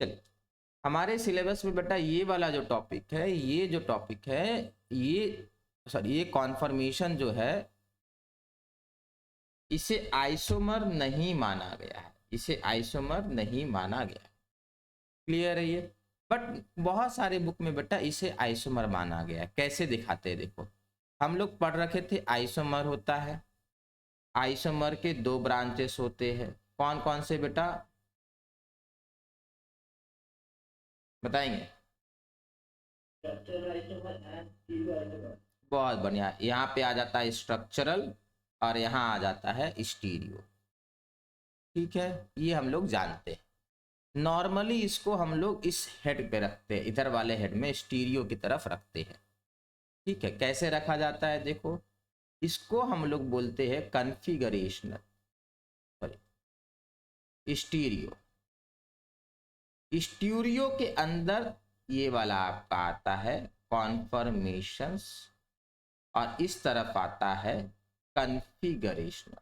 चलिए, हमारे सिलेबस में बेटा ये वाला जो टॉपिक है, ये जो टॉपिक है, ये सॉरी ये कॉन्फर्मेशन जो है, इसे आइसोमर नहीं माना गया है, इसे आइसोमर नहीं माना गया। क्लियर है ये? बट बहुत सारे बुक में बेटा इसे आइसोमर माना गया है। कैसे दिखाते हैं देखो, हम लोग पढ़ रखे थे आइसोमर होता है, आइसोमर के दो ब्रांचेस होते हैं। कौन कौन से बेटा बताएंगे? बहुत बढ़िया, यहाँ पे आ जाता है स्ट्रक्चरल और यहाँ आ जाता है स्टीरियो। ठीक है, ये हम लोग जानते हैं। नॉर्मली इसको हम लोग इस हेड पे रखते हैं, इधर वाले हेड में स्टीरियो की तरफ रखते हैं। ठीक है, कैसे रखा जाता है देखो, इसको हम लोग बोलते हैं कॉन्फ़िगरेशनल सॉरी स्टीरियो। स्टीरियो के अंदर ये वाला आपका आता है कॉन्फर्मेशंस और इस तरफ आता है कॉन्फ़िगरेशनल।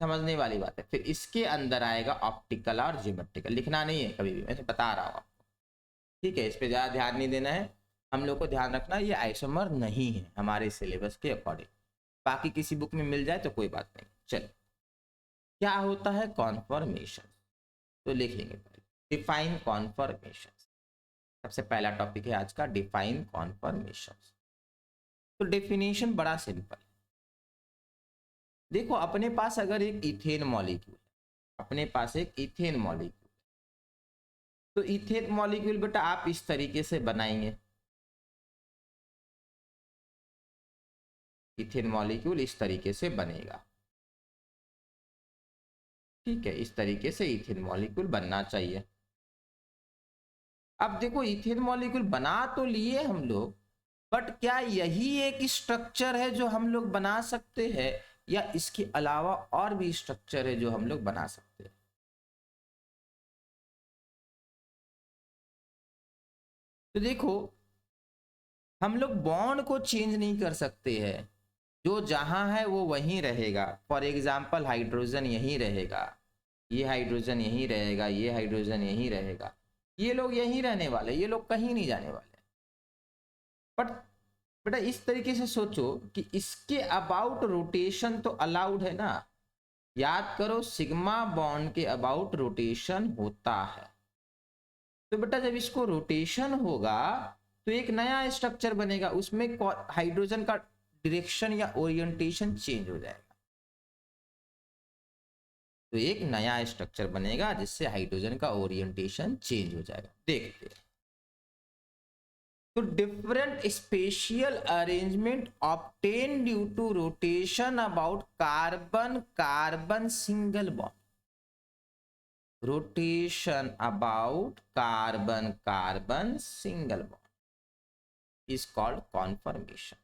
समझने वाली बात है। फिर इसके अंदर आएगा ऑप्टिकल और ज्योमेट्रिकल। लिखना नहीं है कभी भी, मैं बता रहा हूँ आपको। ठीक है, इस पे ज़्यादा ध्यान नहीं देना है। हम लोग को ध्यान रखना ये आइसोमर नहीं है हमारे सिलेबस के अकॉर्डिंग। बाकी किसी बुक में मिल जाए तो कोई बात नहीं। चल, क्या होता है कॉन्फर्मेशन, तो लिख लेंगे। डिफाइन कॉन्फर्मेशन सबसे पहला टॉपिक है आज का, डिफाइन कॉन्फर्मेशन। तो डेफिनेशन बड़ा सिंपल। देखो, अपने पास अगर एक इथेन मॉलिक्यूल, अपने पास एक इथेन मॉलिक्यूल, तो इथेन मॉलिक्यूल बेटा आप इस तरीके से बनाएंगे। इथेन मॉलिक्यूल इस तरीके से बनेगा। ठीक है, इस तरीके से इथेन मॉलिक्यूल बनना चाहिए। अब देखो, इथेन मॉलिक्यूल बना तो लिए हम लोग, बट क्या यही एक स्ट्रक्चर है जो हम लोग बना सकते हैं, या इसके अलावा और भी स्ट्रक्चर है जो हम लोग बना सकते हैं? तो देखो, हम लोग बॉन्ड को चेंज नहीं कर सकते हैं, जो जहां है वो वहीं रहेगा। फॉर एग्जाम्पल, हाइड्रोजन यहीं रहेगा, ये हाइड्रोजन यहीं रहेगा, ये हाइड्रोजन यहीं रहेगा, ये लोग यहीं रहने वाले, ये लोग कहीं नहीं जाने वाले। बट बेटा इस तरीके से सोचो कि इसके अबाउट रोटेशन तो अलाउड है ना। याद करो, सिग्मा बॉन्ड के अबाउट रोटेशन होता है। तो बेटा जब इसको रोटेशन होगा तो एक नया स्ट्रक्चर बनेगा, उसमें हाइड्रोजन का डायरेक्शन या ओरिएंटेशन चेंज हो जाएगा। तो एक नया स्ट्रक्चर बनेगा जिससे हाइड्रोजन का ओरिएंटेशन चेंज हो जाएगा। देखते हैं। तो different spatial arrangement obtain due to rotation about carbon carbon single bond. Rotation about carbon carbon single bond is called conformation.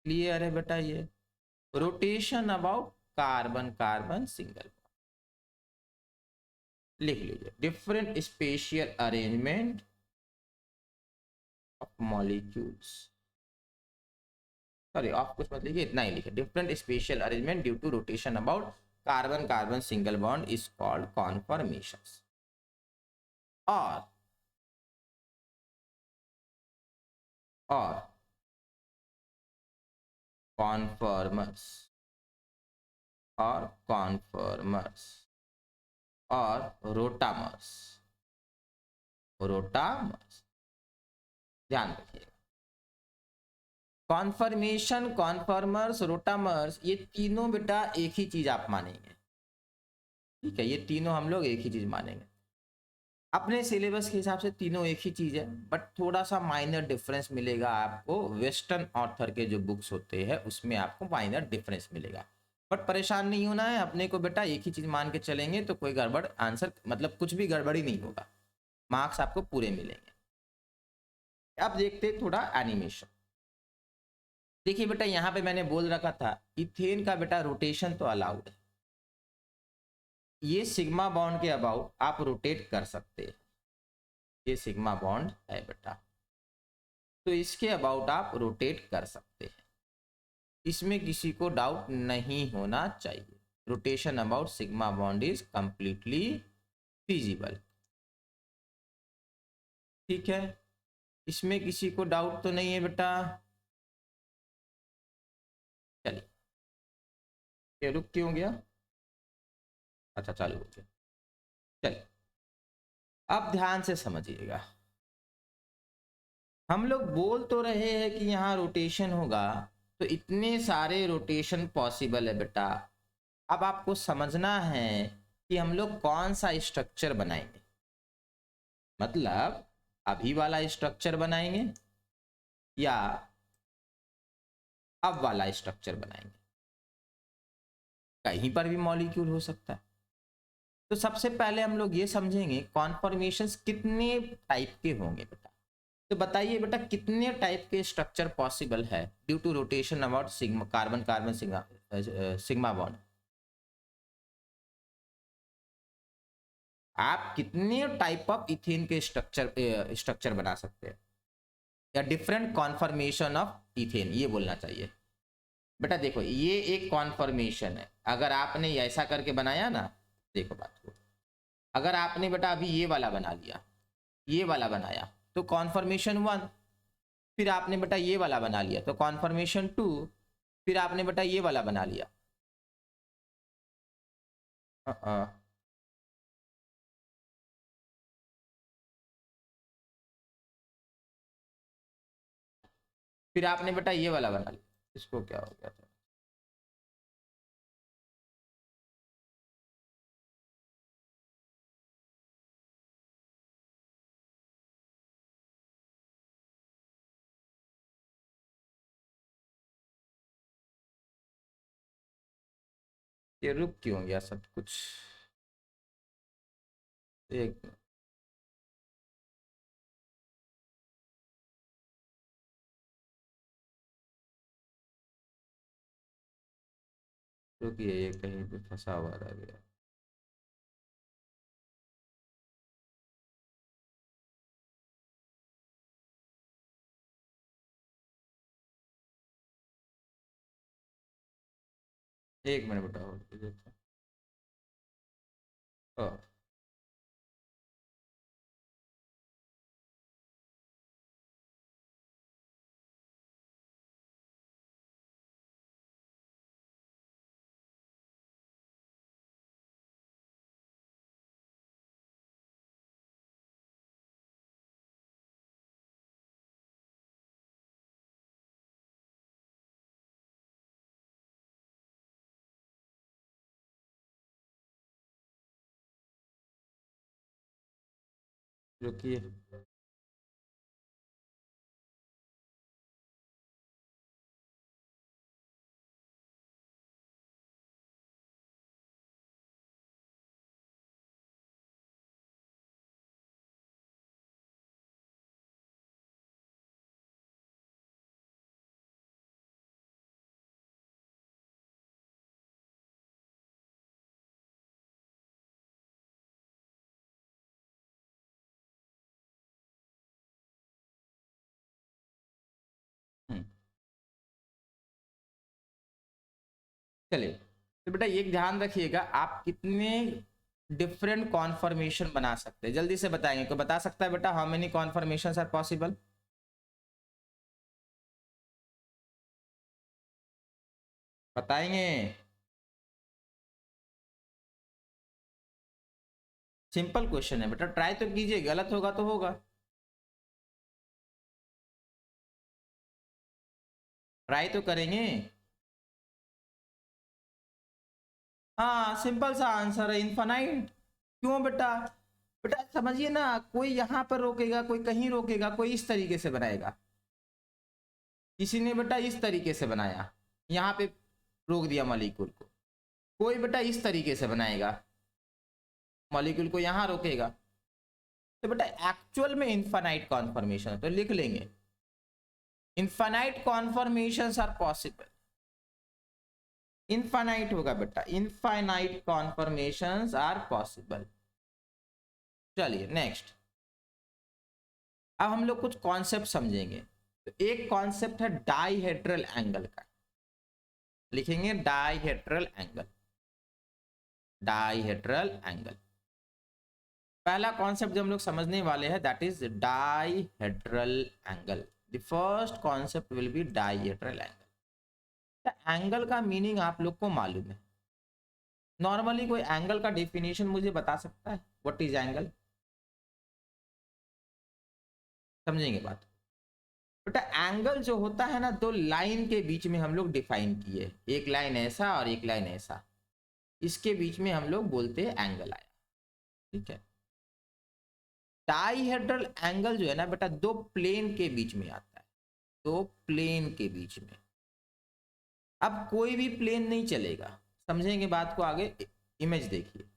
Clear है बेटा? ये rotation about carbon carbon single bond लिख लीजिए। Different spatial arrangement of molecules, sorry of कुछ मत लिखिए, इतना ही लिखे। Different spatial arrangement due to rotation about carbon carbon single bond is called conformation. और कॉन्फर्मर्स और कॉन्फर्मर्स और रोटामर्स, रोटामर्स ध्यान रखिएगा। कॉन्फर्मेशन, कॉन्फर्मर्स, रोटामर्स, ये तीनों बेटा एक ही चीज आप मानेंगे। ठीक है, ये तीनों हम लोग एक ही चीज मानेंगे। अपने सिलेबस के हिसाब से तीनों एक ही चीज है, बट थोड़ा सा माइनर डिफरेंस मिलेगा आपको। वेस्टर्न ऑथर के जो बुक्स होते हैं उसमें आपको माइनर डिफरेंस मिलेगा, बट परेशान नहीं होना है। अपने को बेटा एक ही चीज मान के चलेंगे तो कोई गड़बड़ आंसर, मतलब कुछ भी गड़बड़ी नहीं होगा, मार्क्स आपको पूरे मिलेंगे। अब देखते हैं थोड़ा एनिमेशन। देखिए बेटा, यहाँ पे मैंने बोल रखा था इथेन का बेटा रोटेशन तो अलाउड है। ये सिग्मा बॉन्ड के अबाउट आप रोटेट कर सकते हैं, ये सिग्मा बॉन्ड है बेटा, तो इसके अबाउट आप रोटेट कर सकते हैं, इसमें किसी को डाउट नहीं होना चाहिए। Rotation about sigma bond is completely feasible. ठीक है, इसमें किसी को डाउट तो नहीं है बेटा? चलिए, ये रुक क्यों गया? अच्छा चालू हो गया। चलिए, अब ध्यान से समझिएगा। हम लोग बोल तो रहे हैं कि यहाँ रोटेशन होगा, तो इतने सारे रोटेशन पॉसिबल है बेटा। अब आपको समझना है कि हम लोग कौन सा स्ट्रक्चर बनाएंगे। मतलब अभी वाला स्ट्रक्चर बनाएंगे या अब वाला स्ट्रक्चर बनाएंगे। कहीं पर भी मॉलिक्यूल हो सकता है। तो सबसे पहले हम लोग ये समझेंगे कॉन्फॉर्मेशंस कितने टाइप के होंगे बेटा। तो बताइए बेटा, कितने टाइप के स्ट्रक्चर पॉसिबल है due to rotation about sigma carbon carbon sigma bond. आप कितने टाइप ऑफ इथेन के स्ट्रक्चर बना सकते हैं, या डिफरेंट कॉन्फॉर्मेशन ऑफ इथेन, ये बोलना चाहिए बेटा। देखो, ये एक कॉन्फॉर्मेशन है। अगर आपने ऐसा करके बनाया ना, देखो बात को, अगर आपने बेटा अभी ये वाला बना लिया, ये वाला बनाया, तो कॉन्फॉर्मेशन 1। फिर आपने बेटा ये वाला बना लिया तो कॉन्फॉर्मेशन 2। फिर आपने बेटा ये वाला बना लिया, फिर आपने बेटा ये वाला बना लिया। इसको क्या हो गया था? ये रुक क्यों गया सब कुछ? एक रुकिए, ये कहीं पे फंसा हुआ रह गया। एक मिनट बेटा, और कीजिए तो। रुकिए, चलिए। तो बेटा ये ध्यान रखिएगा, आप कितने डिफरेंट कॉन्फॉर्मेशन बना सकते हैं, जल्दी से बताएंगे। कोई बता सकता है बेटा, हाउ मेनी कॉन्फॉर्मेशंस आर पॉसिबल? बताएंगे? सिंपल क्वेश्चन है बेटा, ट्राई तो कीजिए, गलत होगा तो होगा। ट्राई तो करेंगे। हाँ, सिंपल सा आंसर है, इनफाइनाइट। क्यों बेटा? बेटा समझिए ना, कोई यहाँ पर रोकेगा, कोई कहीं रोकेगा, कोई इस तरीके से बनाएगा। किसी ने बेटा इस तरीके से बनाया, यहाँ पे रोक दिया मॉलिक्यूल को। कोई बेटा इस तरीके से बनाएगा, मॉलिक्यूल को यहाँ रोकेगा। तो बेटा एक्चुअल में इनफाइनाइट कॉन्फॉर्मेशन है, तो लिख लेंगे इनफाइनाइट कॉन्फॉर्मेशंस आर पॉसिबल। इनफाइनाइट होगा बेटा, इनफाइनाइट कॉन्फॉर्मेशंस आर पॉसिबल। चलिए नेक्स्ट, अब हम लोग कुछ कॉन्सेप्ट समझेंगे। तो एक कॉन्सेप्ट है डाइहेड्रल एंगल का, लिखेंगे डाइहेड्रल एंगल। Dihedral angle. पहला कॉन्सेप्ट जो हम लोग समझने वाले हैं that is dihedral angle. The first concept will be dihedral angle. Angle का मीनिंग आप लोग को मालूम है। नॉर्मली कोई एंगल का डेफिनेशन मुझे बता सकता है? What is angle? समझेंगे बात। बेटा एंगल जो होता है ना, दो लाइन के बीच में हम लोग डिफाइन किए, एक लाइन ऐसा और एक लाइन ऐसा, इसके बीच में हम लोग बोलते हैं एंगल आया। ठीक है। डाइहेड्रल एंगल जो है ना बेटा, दो प्लेन के बीच में आता है, दो प्लेन के बीच में। अब कोई भी प्लेन नहीं चलेगा, समझेंगे बात को आगे। इमेज देखिए,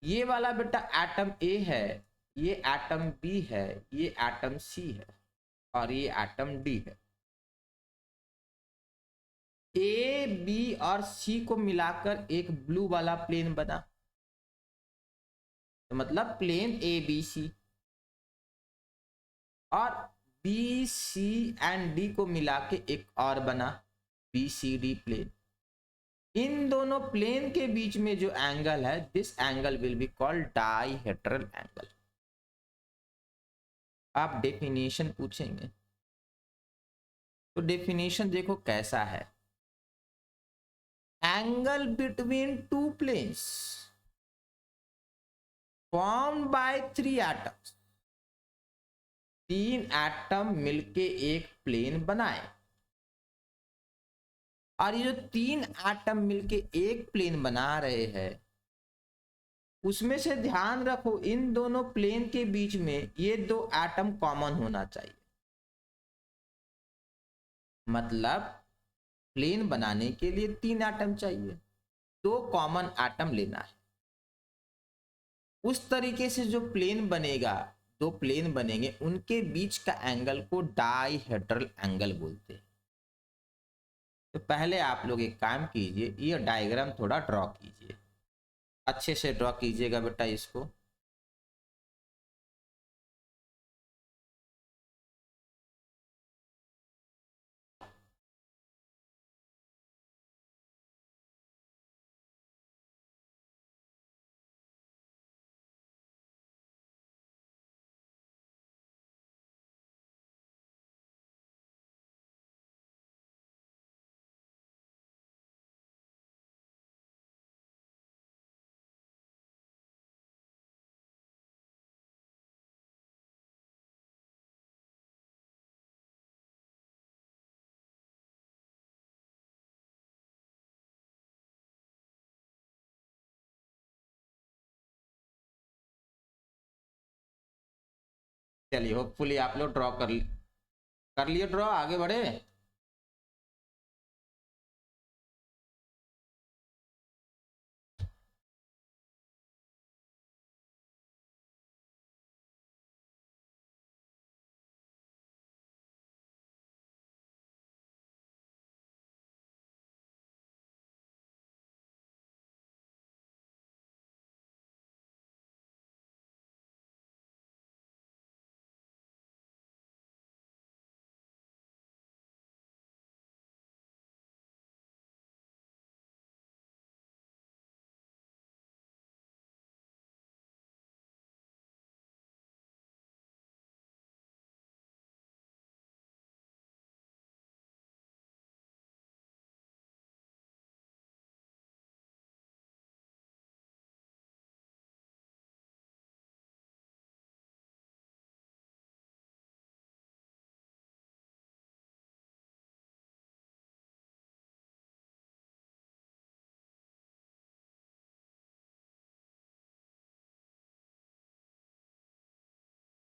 ये वाला बेटा एटम ए है, ये एटम बी है, ये एटम सी है और ये एटम डी है। ए बी और सी को मिलाकर एक ब्लू वाला प्लेन बना, तो मतलब प्लेन ए बी सी। और बी सी एंड डी को मिला के एक और बना बी सी डी प्लेन। इन दोनों प्लेन के बीच में जो एंगल है, this angle will be called dihedral angle. आप डेफिनेशन पूछेंगे तो डेफिनेशन देखो कैसा है। Angle between two planes formed by three atoms, तीन एटम मिलके एक प्लेन बनाए। और ये जो तीन एटम मिलके एक प्लेन बना रहे हैं, उसमें से ध्यान रखो इन दोनों प्लेन के बीच में ये दो एटम कॉमन होना चाहिए। मतलब प्लेन बनाने के लिए तीन एटम चाहिए, दो कॉमन एटम लेना है। उस तरीके से जो प्लेन बनेगा, दो प्लेन बनेंगे, उनके बीच का एंगल को डाइहेड्रल एंगल बोलते हैं। तो पहले आप लोग एक काम कीजिए, ये डायग्राम थोड़ा ड्रॉ कीजिए, अच्छे से ड्रॉ कीजिएगा बेटा इसको। चलिए होपफुली आप लोग ड्रॉ कर लिए ड्रॉ, आगे बढ़े।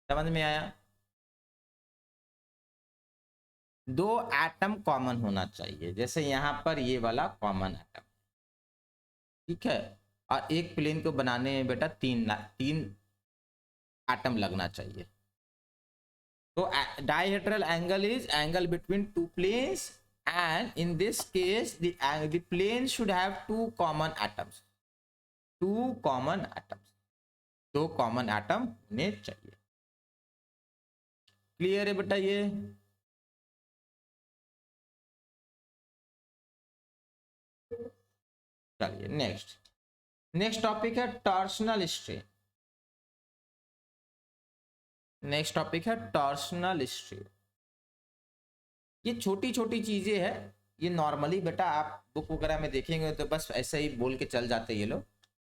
समझ में आया? दो एटम कॉमन होना चाहिए, जैसे यहां पर ये वाला कॉमन एटम, ठीक है। और एक प्लेन को बनाने में बेटा तीन तीन एटम लगना चाहिए। तो dihedral angle is angle between two planes, and in this case the plane should have two common atoms, two common atoms, दो कॉमन एटम होने चाहिए। क्लियर है बेटा ये? चलिए नेक्स्ट। नेक्स्ट टॉपिक है टॉर्शनल स्ट्रेन। नेक्स्ट टॉपिक है torsional strain. ये छोटी छोटी चीजें हैं, ये नॉर्मली बेटा आप बुक वगैरह में देखेंगे तो बस ऐसे ही बोल के चल जाते ये लोग,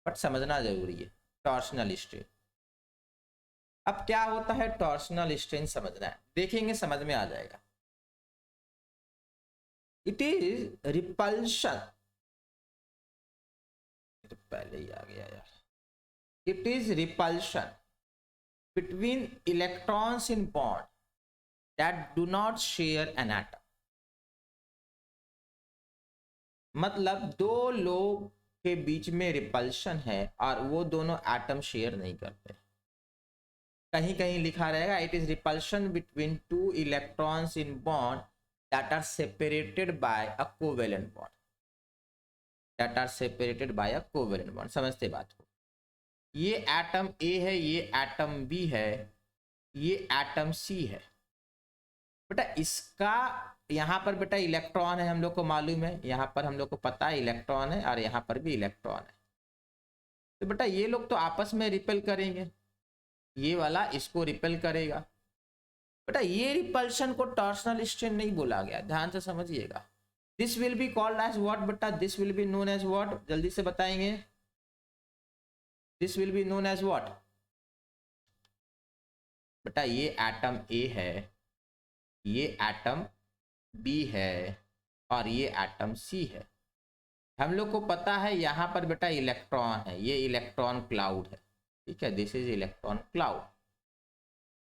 बट समझना जरूरी है टॉर्शनल स्ट्रेन। अब क्या होता है टॉर्शनल स्ट्रेन समझना है, देखेंगे समझ में आ जाएगा। इट इज रिपल्शन, तो पहले ही आ गया यार। It is repulsion between electrons in bond that do not share an atom. मतलब दो लोग के बीच में रिपल्शन है और वो दोनों एटम शेयर नहीं करते। कहीं कहीं लिखा रहेगा it is repulsion between two electrons in bond that are separated by a covalent bond, that are separated by a covalent bond. समझते बात को, ये एटम ए है, ये एटम बी है, ये एटम सी है। बेटा इसका यहाँ पर बेटा इलेक्ट्रॉन है, हम लोग को मालूम है, यहाँ पर हम लोग को पता है इलेक्ट्रॉन है और यहाँ पर भी इलेक्ट्रॉन है। तो बेटा ये लोग तो आपस में रिपेल करेंगे, ये वाला इसको रिपेल करेगा। बेटा ये रिपल्शन को टॉर्शनल स्ट्रेन नहीं बोला गया, ध्यान से समझिएगा। This will be called as what बेटा, this will be known as what, जल्दी से बताएंगे। This will be known as what बेटा, ये एटम ए है, ये एटम बी है और ये एटम सी है। हम लोग को पता है यहाँ पर बेटा इलेक्ट्रॉन है, ये इलेक्ट्रॉन क्लाउड है, ठीक है, दिस इज इलेक्ट्रॉन क्लाउड।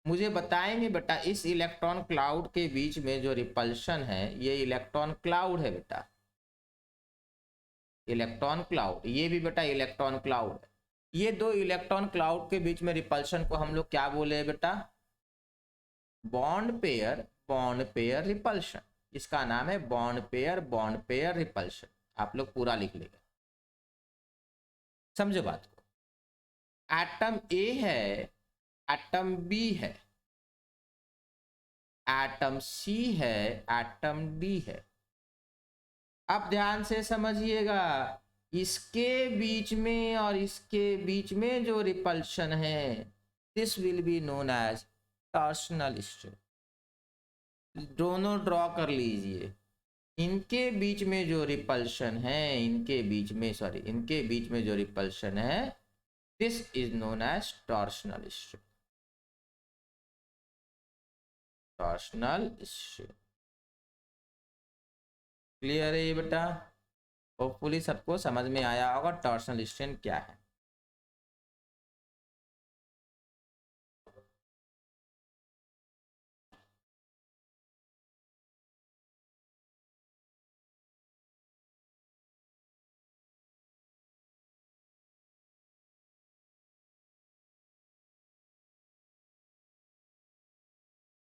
मुझे बताएंगे बेटा इस इलेक्ट्रॉन क्लाउड के बीच में जो रिपल्शन है, ये इलेक्ट्रॉन क्लाउड है बेटा, इलेक्ट्रॉन क्लाउड, ये भी बेटा इलेक्ट्रॉन क्लाउड है। ये दो इलेक्ट्रॉन क्लाउड के बीच में रिपल्शन को हम लोग क्या बोले बेटा, बॉन्ड पेयर रिपल्शन। इसका नाम है बॉन्ड पेयर रिपल्शन। आप लोग पूरा लिख लेंगे, समझो बात को। एटम ए है, एटम बी है, एटम सी है, एटम डी है। अब ध्यान से समझिएगा, इसके बीच में और इसके बीच में जो रिपल्शन है, this will be known as torsional strain. दोनों ड्रॉ कर लीजिए, इनके बीच में जो रिपल्शन है, इनके बीच में सॉरी इनके बीच में जो रिपल्शन है, this is known as torsional strain, torsional strain. Clear है ये बेटा? होपफुली सबको समझ में आया होगा टॉर्शनल स्ट्रेन क्या है।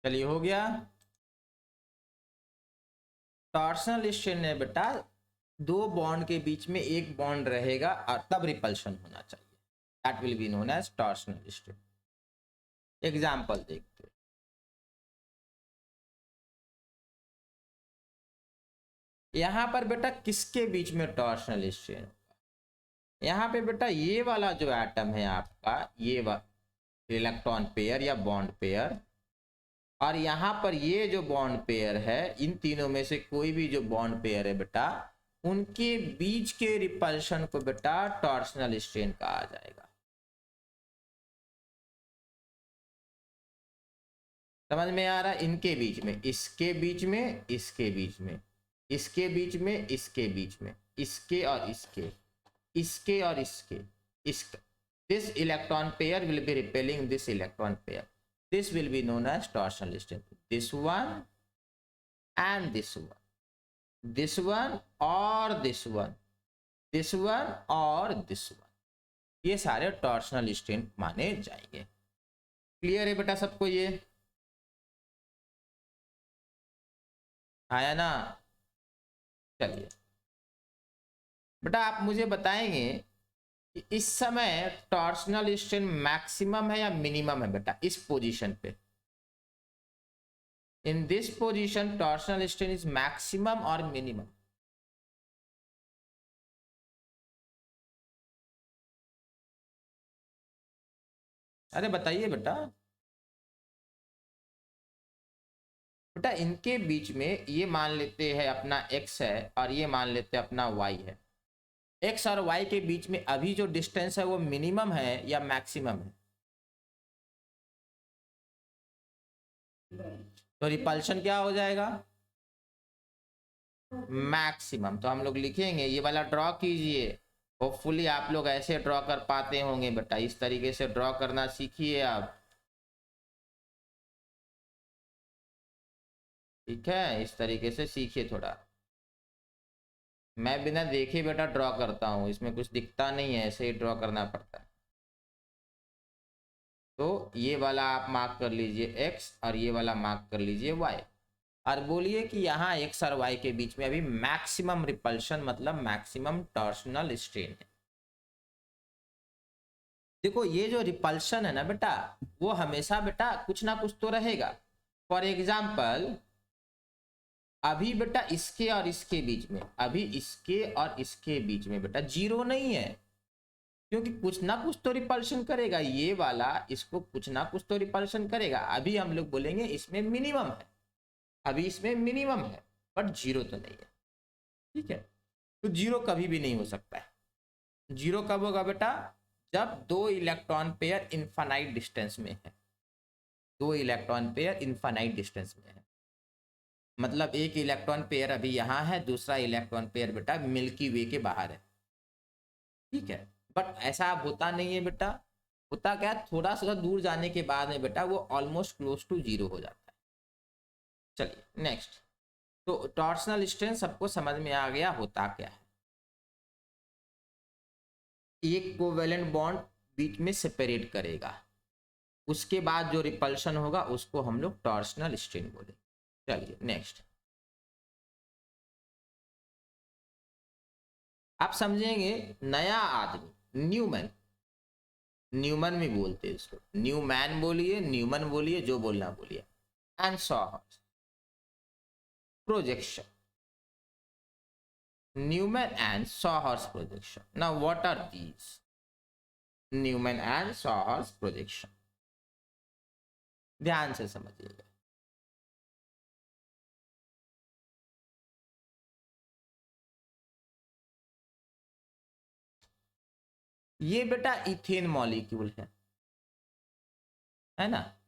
चलिए हो गया। टॉर्शनल स्ट्रेन है बेटा, दो बॉन्ड के बीच में एक बॉन्ड रहेगा और तब रिपल्शन होना चाहिए, that will be known as torsional strain. Example देखते हैं। यहां पर बेटा किसके बीच में टॉर्शनल स्ट्रेन होगा, यहाँ पे बेटा ये वाला जो एटम है आपका, ये इलेक्ट्रॉन पेयर या बॉन्ड पेयर, और यहाँ पर ये जो बॉन्ड पेयर है, इन तीनों में से कोई भी जो बॉन्ड पेयर है बेटा, उनके बीच के रिपल्शन को बेटा टॉर्शनल स्ट्रेन कहा जाएगा। समझ में आ रहा है? इनके बीच में, इसके बीच में, इसके बीच में, इसके बीच में, इसके बीच में, इसके और इसके, इसके और इसके, इसका, this electron pair will be repelling this electron pair. This will be known as torsional strain. This one and this one, this one or this one, this one or this one, ये सारे torsional strain माने जाएंगे। Clear है बेटा सबको? ये आया ना? चलिए बेटा आप मुझे बताएंगे कि इस समय टॉर्शनल स्ट्रेन मैक्सिमम है या मिनिमम है बेटा, इस पोजीशन पे। In this position torsional strain is maximum और मिनिमम? अरे बताइए बेटा। बेटा इनके बीच में ये मान लेते हैं अपना x है और ये मान लेते हैं अपना y है। x और y के बीच में अभी जो डिस्टेंस है वो मिनिमम है या मैक्सिमम है? तो रिपल्शन क्या हो जाएगा? मैक्सिमम। तो हम लोग लिखेंगे, ये वाला ड्रॉ कीजिए। होपफुली आप लोग ऐसे ड्रॉ कर पाते होंगे बेटा, इस तरीके से ड्रॉ करना सीखिए आप। ठीक है, इस तरीके से सीखिए थोड़ा। मैं बिना देखे बेटा ड्रॉ करता हूँ, इसमें कुछ दिखता नहीं है, ऐसे ही ड्रॉ करना पड़ता है। तो ये वाला आप मार्क कर लीजिए x और ये वाला मार्क कर लीजिए y, और बोलिए कि यहाँ x और y के बीच में अभी मैक्सिमम रिपल्शन मतलब मैक्सिमम टॉर्सनल स्ट्रेन है। देखो ये जो रिपल्शन है ना बेटा, वो हमेशा बेटा कुछ ना कुछ तो रहेगा। फॉर एग्जाम्पल अभी बेटा इसके और इसके बीच में, अभी इसके और इसके बीच में बेटा जीरो नहीं है, क्योंकि कुछ ना कुछ तो रिपल्शन करेगा। ये वाला इसको कुछ ना कुछ तो रिपल्शन करेगा। अभी हम लोग बोलेंगे इसमें मिनिमम है, अभी इसमें मिनिमम है, बट जीरो तो नहीं है। ठीक है, तो जीरो कभी भी नहीं हो सकता है। जीरो कब होगा बेटा? जब दो इलेक्ट्रॉन पेयर इनफाइनाइट डिस्टेंस में है। दो इलेक्ट्रॉन पेयर इनफाइनाइट डिस्टेंस में है, मतलब एक इलेक्ट्रॉन पेयर अभी यहाँ है, दूसरा इलेक्ट्रॉन पेयर बेटा मिल्की वे के बाहर है। ठीक है, बट ऐसा अब होता नहीं है बेटा। होता क्या, थोड़ा सा दूर जाने के बाद में बेटा वो ऑलमोस्ट क्लोज टू जीरो हो जाता है। चलिए नेक्स्ट। तो टॉर्सनल स्ट्रेन सबको समझ में आ गया होता क्या है। एक कोवेलेंट बॉन्ड बीच में सेपरेट करेगा, उसके बाद जो रिपल्शन होगा उसको हम लोग टॉर्सनल स्ट्रेन बोलेंगे। चलिए नेक्स्ट। आप समझेंगे नया आदमी, न्यूमैन, न्यूमन भी बोलते हैं इसको, न्यूमैन बोलिए, न्यूमन बोलिए, जो बोलना बोलिए। And सॉहर्स projection, Newman and Sawhorse projection. Now what are these? Newman and Sawhorse projection, ध्यान से समझिएगा। ये बेटा इथेन मॉलिक्यूल है ना,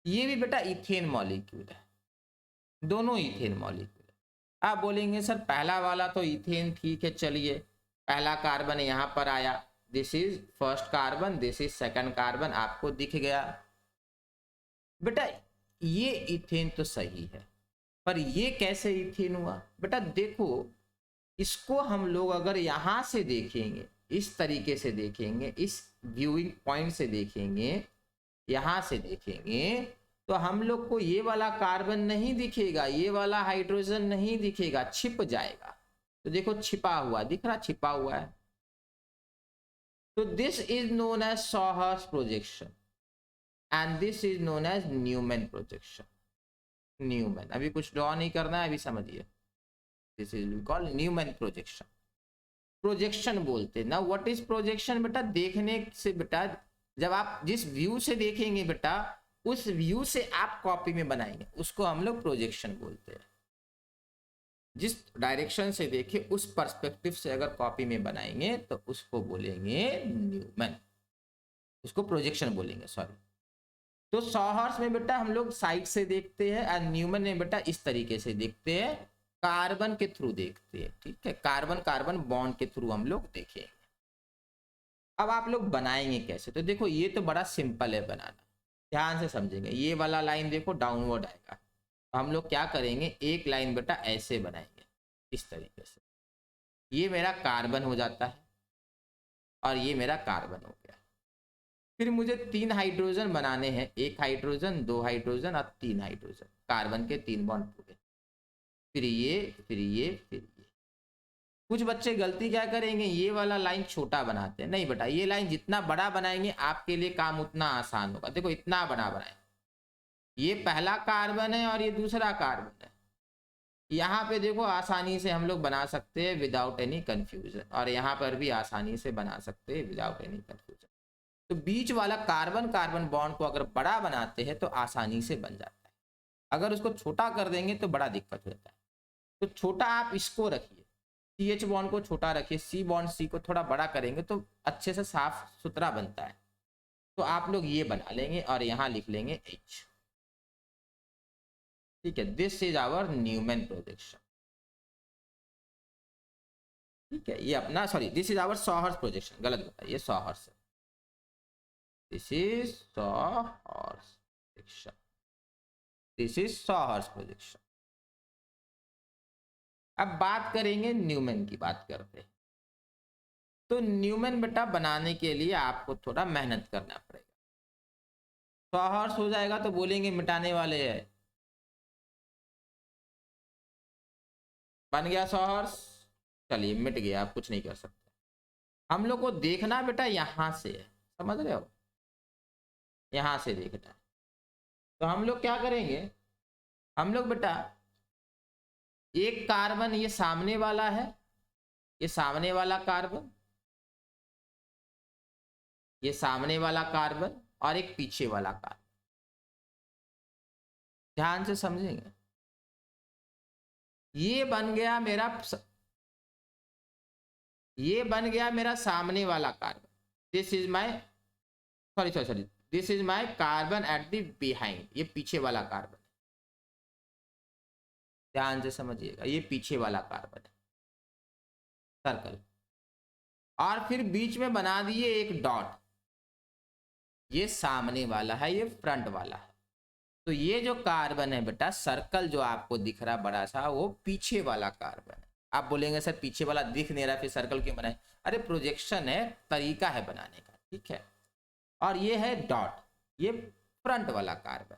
ये भी बेटा इथेन मॉलिक्यूल है, दोनों इथेन मॉलिक्यूल है। आप बोलेंगे सर पहला वाला तो इथेन, ठीक है चलिए, पहला कार्बन यहां पर आया, this is first carbon, this is second carbon, आपको दिख गया बेटा। ये इथेन तो सही है, पर ये कैसे इथेन हुआ बेटा? देखो इसको हम लोग अगर यहां से देखेंगे, इस तरीके से देखेंगे, इस व्यूइंग पॉइंट से देखेंगे, यहां से देखेंगे, तो हम लोग को ये वाला कार्बन नहीं दिखेगा, ये वाला हाइड्रोजन नहीं दिखेगा, छिप जाएगा। तो देखो छिपा हुआ दिख रहा, छिपा हुआ है। तो this is known as sawhorse projection and this is known as Newman projection. Newman, अभी कुछ ड्रॉ नहीं करना है, अभी समझिए। This is called Newman projection. Projection बोलते ना, व्हाट इज प्रोजेक्शन बेटा? देखने से बेटा, जब आप जिस व्यू से देखेंगे बेटा, उस व्यू से आप कॉपी में बनाएंगे, उसको हम लोग प्रोजेक्शन बोलते हैं। जिस डायरेक्शन से देखे उस पर्सपेक्टिव से अगर कॉपी में बनाएंगे तो उसको बोलेंगे न्यूमैन, उसको प्रोजेक्शन बोलेंगे, सॉरी। तो सॉहर्स में बेटा हम लोग साइड से देखते हैं और न्यूमैन में बेटा इस तरीके से देखते हैं, कार्बन के थ्रू देखते हैं। ठीक है, कार्बन कार्बन बॉन्ड के थ्रू हम लोग देखेंगे। अब आप लोग बनाएंगे कैसे? तो देखो ये तो बड़ा सिंपल है बनाना, ध्यान से समझेंगे। ये वाला लाइन देखो डाउनवर्ड आएगा, तो हम लोग क्या करेंगे, एक लाइन बेटा ऐसे बनाएंगे इस तरीके से। ये मेरा कार्बन हो जाता है और ये मेरा कार्बन हो गया। फिर मुझे 3 हाइड्रोजन बनाने हैं, 1 हाइड्रोजन, 2 हाइड्रोजन और 3 हाइड्रोजन, कार्बन के 3 बॉन्ड पूरे। फिर ये, फिर ये, फिर ये। कुछ बच्चे गलती क्या करेंगे, ये वाला लाइन छोटा बनाते हैं। नहीं बेटा, ये लाइन जितना बड़ा बनाएंगे आपके लिए काम उतना आसान होगा। देखो इतना बड़ा बनाए, ये पहला कार्बन है और ये दूसरा कार्बन है। यहाँ पे देखो आसानी से हम लोग बना सकते हैं विदाउट एनी कंफ्यूजन, और यहाँ पर भी आसानी से बना सकते हैं विदाउट एनी कंफ्यूजन। तो बीच वाला कार्बन कार्बन बॉन्ड को अगर बड़ा बनाते हैं तो आसानी से बन जाता है, अगर उसको छोटा कर देंगे तो बड़ा दिक्कत होता है। तो छोटा आप इसको रखिए, CH बॉन्ड को छोटा रखिए, C बॉन्ड C को थोड़ा बड़ा करेंगे तो अच्छे से साफ सुथरा बनता है। तो आप लोग ये बना लेंगे और यहाँ लिख लेंगे H। ठीक है, this is our Newman projection. ठीक है, ये अपना sorry this is our sawhorse projection, गलत बताइए, sawhorse, this is sawhorse projection, this is sawhorse projection. अब बात करेंगे न्यूमैन की, बात करते हैं। तो न्यूमैन बेटा बनाने के लिए आपको थोड़ा मेहनत करना पड़ेगा। सॉहर्स हो जाएगा तो बोलेंगे मिटाने वाले है, बन गया सॉहर्स, चलिए मिट गया, आप कुछ नहीं कर सकते। हम लोग को देखना बेटा यहां से है, समझ रहे हो, यहां से देखना है। तो हम लोग क्या करेंगे, हम लोग बेटा एक कार्बन ये सामने वाला है, ये सामने वाला कार्बन, ये सामने वाला कार्बन और एक पीछे वाला कार्बन, ध्यान से समझेंगे। ये बन गया मेरा, ये बन गया मेरा सामने वाला carbon, this is my sorry sorry sorry this is my carbon at the behind, ये पीछे वाला कार्बन, ध्यान से समझिएगा, ये पीछे वाला कार्बन है, सर्कल। और फिर बीच में बना दिए एक डॉट, ये सामने वाला है, ये फ्रंट वाला है। तो ये जो कार्बन है बेटा, सर्कल जो आपको दिख रहा बड़ा सा, वो पीछे वाला कार्बन है। आप बोलेंगे सर पीछे वाला दिख नहीं रहा, फिर सर्कल क्यों बनाए? अरे प्रोजेक्शन है, तरीका है बनाने का, ठीक है। और ये है डॉट, ये फ्रंट वाला कार्बन।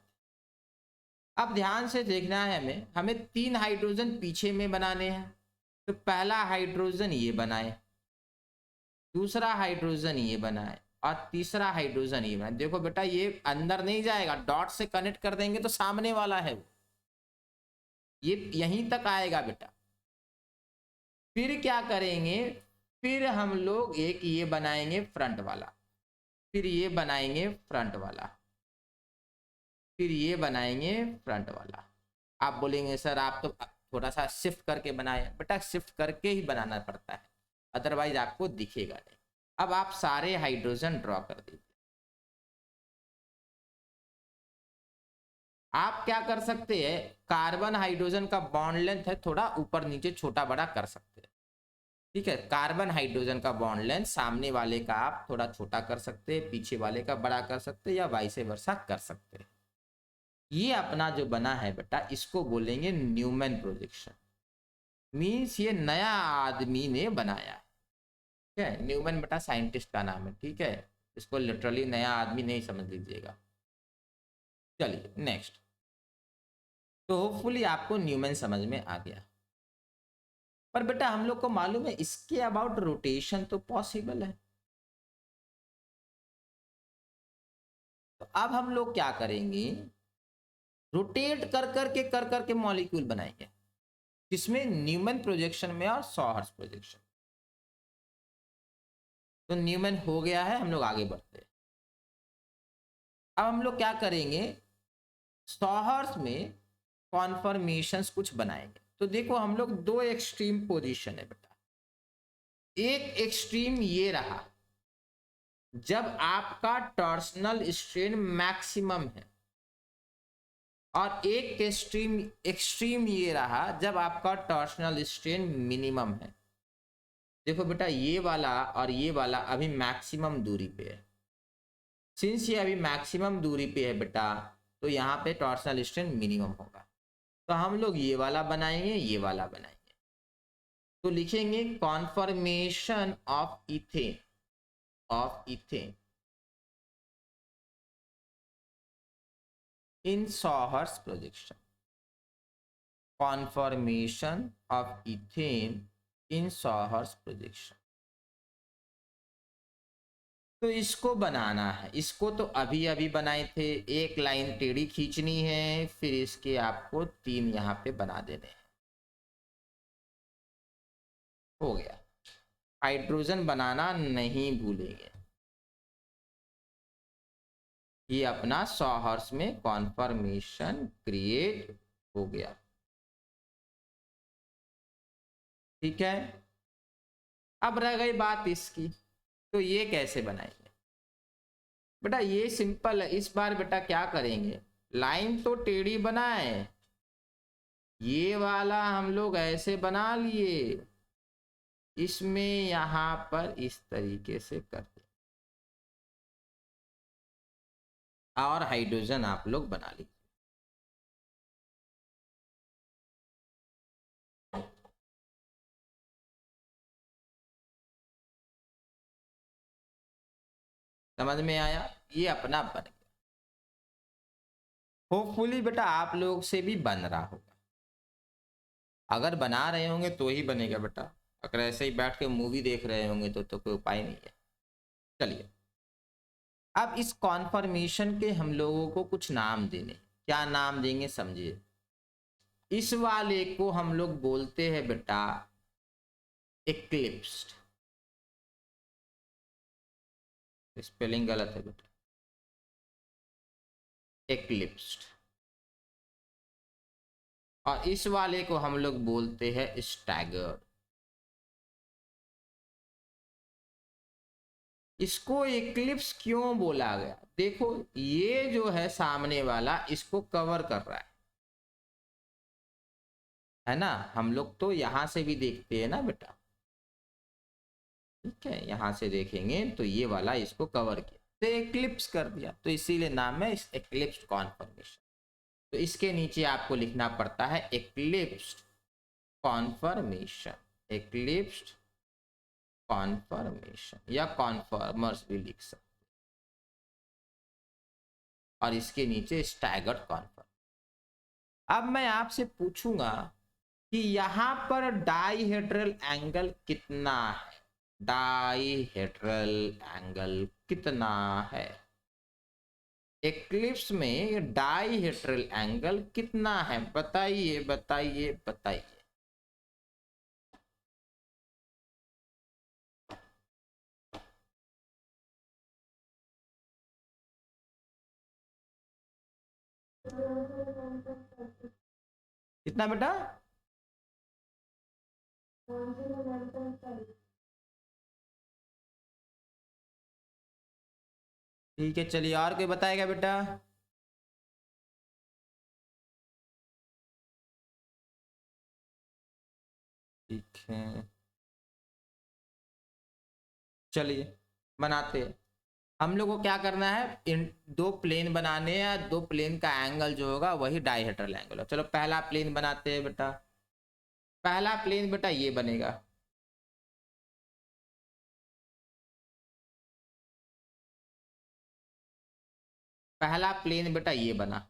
अब ध्यान से देखना है हमें, हमें 3 हाइड्रोजन पीछे में बनाने हैं। तो पहला हाइड्रोजन ये बनाए, दूसरा हाइड्रोजन ये बनाए और तीसरा हाइड्रोजन ये बनाए। देखो बेटा ये अंदर नहीं जाएगा, डॉट से कनेक्ट कर देंगे तो सामने वाला है वो, ये यहीं तक आएगा बेटा। फिर क्या करेंगे, फिर हम लोग एक ये बनाएंगे फ्रंट वाला, फिर ये बनाएंगे फ्रंट वाला, फिर ये बनाएंगे फ्रंट वाला। आप बोलेंगे सर आप तो थोड़ा सा शिफ्ट करके बनाए, बेटा शिफ्ट करके ही बनाना पड़ता है, अदरवाइज आपको दिखेगा नहीं। अब आप सारे हाइड्रोजन ड्रॉ कर दीजिए। आप क्या कर सकते हैं, कार्बन हाइड्रोजन का बॉन्ड लेंथ है थोड़ा ऊपर नीचे छोटा बड़ा कर सकते हैं, ठीक है। कार्बन हाइड्रोजन का बॉन्ड लेंथ सामने वाले का आप थोड़ा छोटा कर सकते हैं, पीछे वाले का बड़ा कर सकते हैं, या वाइस वर्सा कर सकते हैं। ये अपना जो बना है बेटा, इसको बोलेंगे न्यूमैन प्रोजेक्शन। मीन्स ये नया आदमी ने बनाया है, ठीक है। न्यूमैन बेटा साइंटिस्ट का नाम है, ठीक है, इसको लिटरली नया आदमी नहीं समझ लीजिएगा। चलिए नेक्स्ट। तो होपफुली आपको न्यूमैन समझ में आ गया। पर बेटा हम लोग को मालूम है इसके अबाउट रोटेशन तो पॉसिबल है। तो अब हम लोग क्या करेंगे, रोटेट कर करके मॉलिक्यूल बनाएंगे, किसमें, न्यूमैन प्रोजेक्शन में और सॉहर्स प्रोजेक्शन। तो न्यूमैन हो गया है, हम लोग आगे बढ़ते हैं। अब हम लोग क्या करेंगे, सॉहर्स में कॉन्फर्मेशंस कुछ बनाएंगे। तो देखो हम लोग 2 एक्सट्रीम पोजीशन है बेटा, एक एक्सट्रीम ये रहा जब आपका टॉर्सनल स्ट्रेन मैक्सिमम है, और एक एक्सट्रीम ये रहा जब आपका टॉर्सनल स्ट्रेन मिनिमम है। देखो बेटा ये वाला और ये वाला अभी मैक्सिमम दूरी पे है, सिंस ये अभी मैक्सिमम दूरी पे है बेटा, तो यहाँ पे टॉर्सनल स्ट्रेन मिनिमम होगा। तो हम लोग ये वाला बनाएंगे, ये वाला बनाएंगे। तो लिखेंगे conformation of ethane in सॉहर्स projection, conformation of ethane in सॉहर्स projection. तो इसको बनाना है, इसको तो अभी अभी बनाए थे, एक लाइन टेढ़ी खींचनी है, फिर इसके आपको 3 यहाँ पे बना देने हैं, हो गया। हाइड्रोजन बनाना नहीं भूलेंगे, ये अपना 100 हर्ट्ज में कॉन्फर्मेशन क्रिएट हो गया। ठीक है, अब रह गई बात इसकी, तो ये कैसे बनाएंगे बेटा? ये सिंपल है। इस बार बेटा क्या करेंगे, लाइन तो टेढ़ी बनाए, ये वाला हम लोग ऐसे बना लिए, इसमें यहां पर इस तरीके से कर दिया, और हाइड्रोजन आप लोग बना लीजिए। समझ में आया? ये अपना बन गया। होपफुली बेटा आप लोग से भी बन रहा होगा, अगर बना रहे होंगे तो ही बनेगा बेटा, अगर ऐसे ही बैठ के मूवी देख रहे होंगे तो कोई उपाय नहीं है। चलिए, अब इस कॉन्फर्मेशन के हम लोगों को कुछ नाम देने, क्या नाम देंगे समझिए। इस वाले को हम लोग बोलते हैं बेटा एक्लिप्स्ड, स्पेलिंग गलत है बेटा, एक्लिप्स्ड। और इस वाले को हम लोग बोलते हैं स्टैगर्ड। इसको एक्लिप्स क्यों बोला गया, देखो ये जो है सामने वाला इसको कवर कर रहा है ना, हम लोग तो यहां से भी देखते हैं ना बेटा। ठीक है, यहां से देखेंगे तो ये वाला इसको कवर किया तो एक्लिप्स कर दिया, तो इसीलिए नाम है इस एक्लिप्स्ड कॉन्फर्मेशन। तो इसके नीचे आपको लिखना पड़ता है एक्लिप्स्ड कॉन्फर्मेशन, एक्लिप्स्ड कॉन्फर्मेशन, या कॉन्फर्मर्स भी लिख सकते, और इसके नीचे स्टैगर्ड कॉन्फर्म। अब मैं आपसे पूछूंगा कि यहां पर डाइहेड्रल एंगल कितना है, डाइहेड्रल एंगल कितना है, एक्लिप्स में डाइहेड्रल एंगल कितना है, बताइए बताइए बताइए। कितना बेटा? ठीक है, चलिए और कोई बताएगा बेटा? ठीक है, चलिए बनाते हैं। हम लोग को क्या करना है, इन दो प्लेन बनाने हैं, दो प्लेन का एंगल जो होगा वही डाइहेड्रल एंगल है। चलो पहला प्लेन बनाते हैं बेटा। पहला प्लेन बेटा ये बनेगा, पहला प्लेन बेटा ये बना,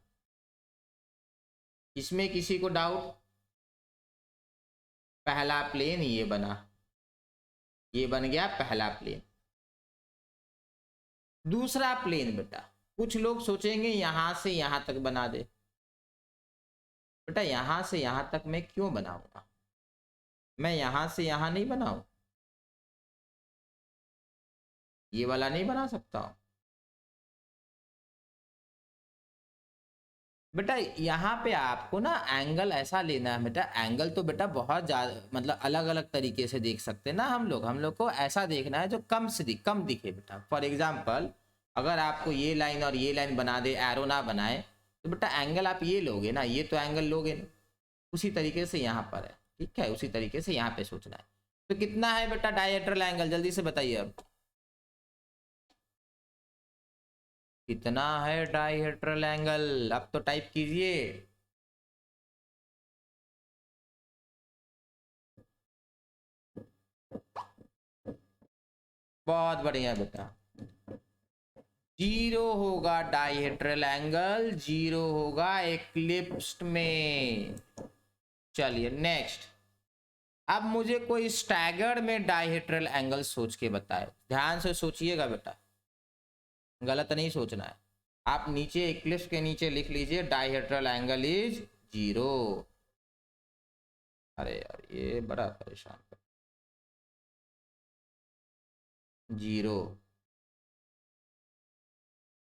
इसमें किसी को डाउट? पहला प्लेन ये बना, ये बन गया पहला प्लेन। दूसरा प्लेन बेटा, कुछ लोग सोचेंगे यहां से यहां तक बना दे, बेटा यहां से यहां तक मैं क्यों बनाऊंगा, मैं यहां से यहां नहीं बनाऊं, ये वाला नहीं बना सकता हूं बेटा? यहाँ पे आपको ना एंगल ऐसा लेना है बेटा, एंगल तो बेटा बहुत ज्यादा मतलब अलग अलग तरीके से देख सकते हैं ना हम लोग को ऐसा देखना है जो कम दिखे बेटा। फॉर एग्जाम्पल, अगर आपको ये लाइन और ये लाइन बना दे, एरो ना बनाए, तो बेटा एंगल आप ये लोगे ना, ये तो एंगल लोगे नहीं। उसी तरीके से यहाँ पर है, ठीक है, उसी तरीके से यहाँ पे सोचना है। तो कितना है बेटा डायहेड्रल एंगल, जल्दी से बताइए अब कितना है डायहेड्रल एंगल, अब तो टाइप कीजिए। बहुत बढ़िया बेटा, 0 होगा डाइहेड्रल एंगल, 0 होगा एक्लिप्स्ड में। चलिए नेक्स्ट, अब मुझे कोई स्टैगर्ड में डाइहेड्रल एंगल सोच के बताए, ध्यान से सोचिएगा बेटा, गलत नहीं सोचना है। आप नीचे एक्लिप्स के नीचे लिख लीजिए डाइहेड्रल एंगल इज 0। अरे यार ये बड़ा परेशान कर, 0।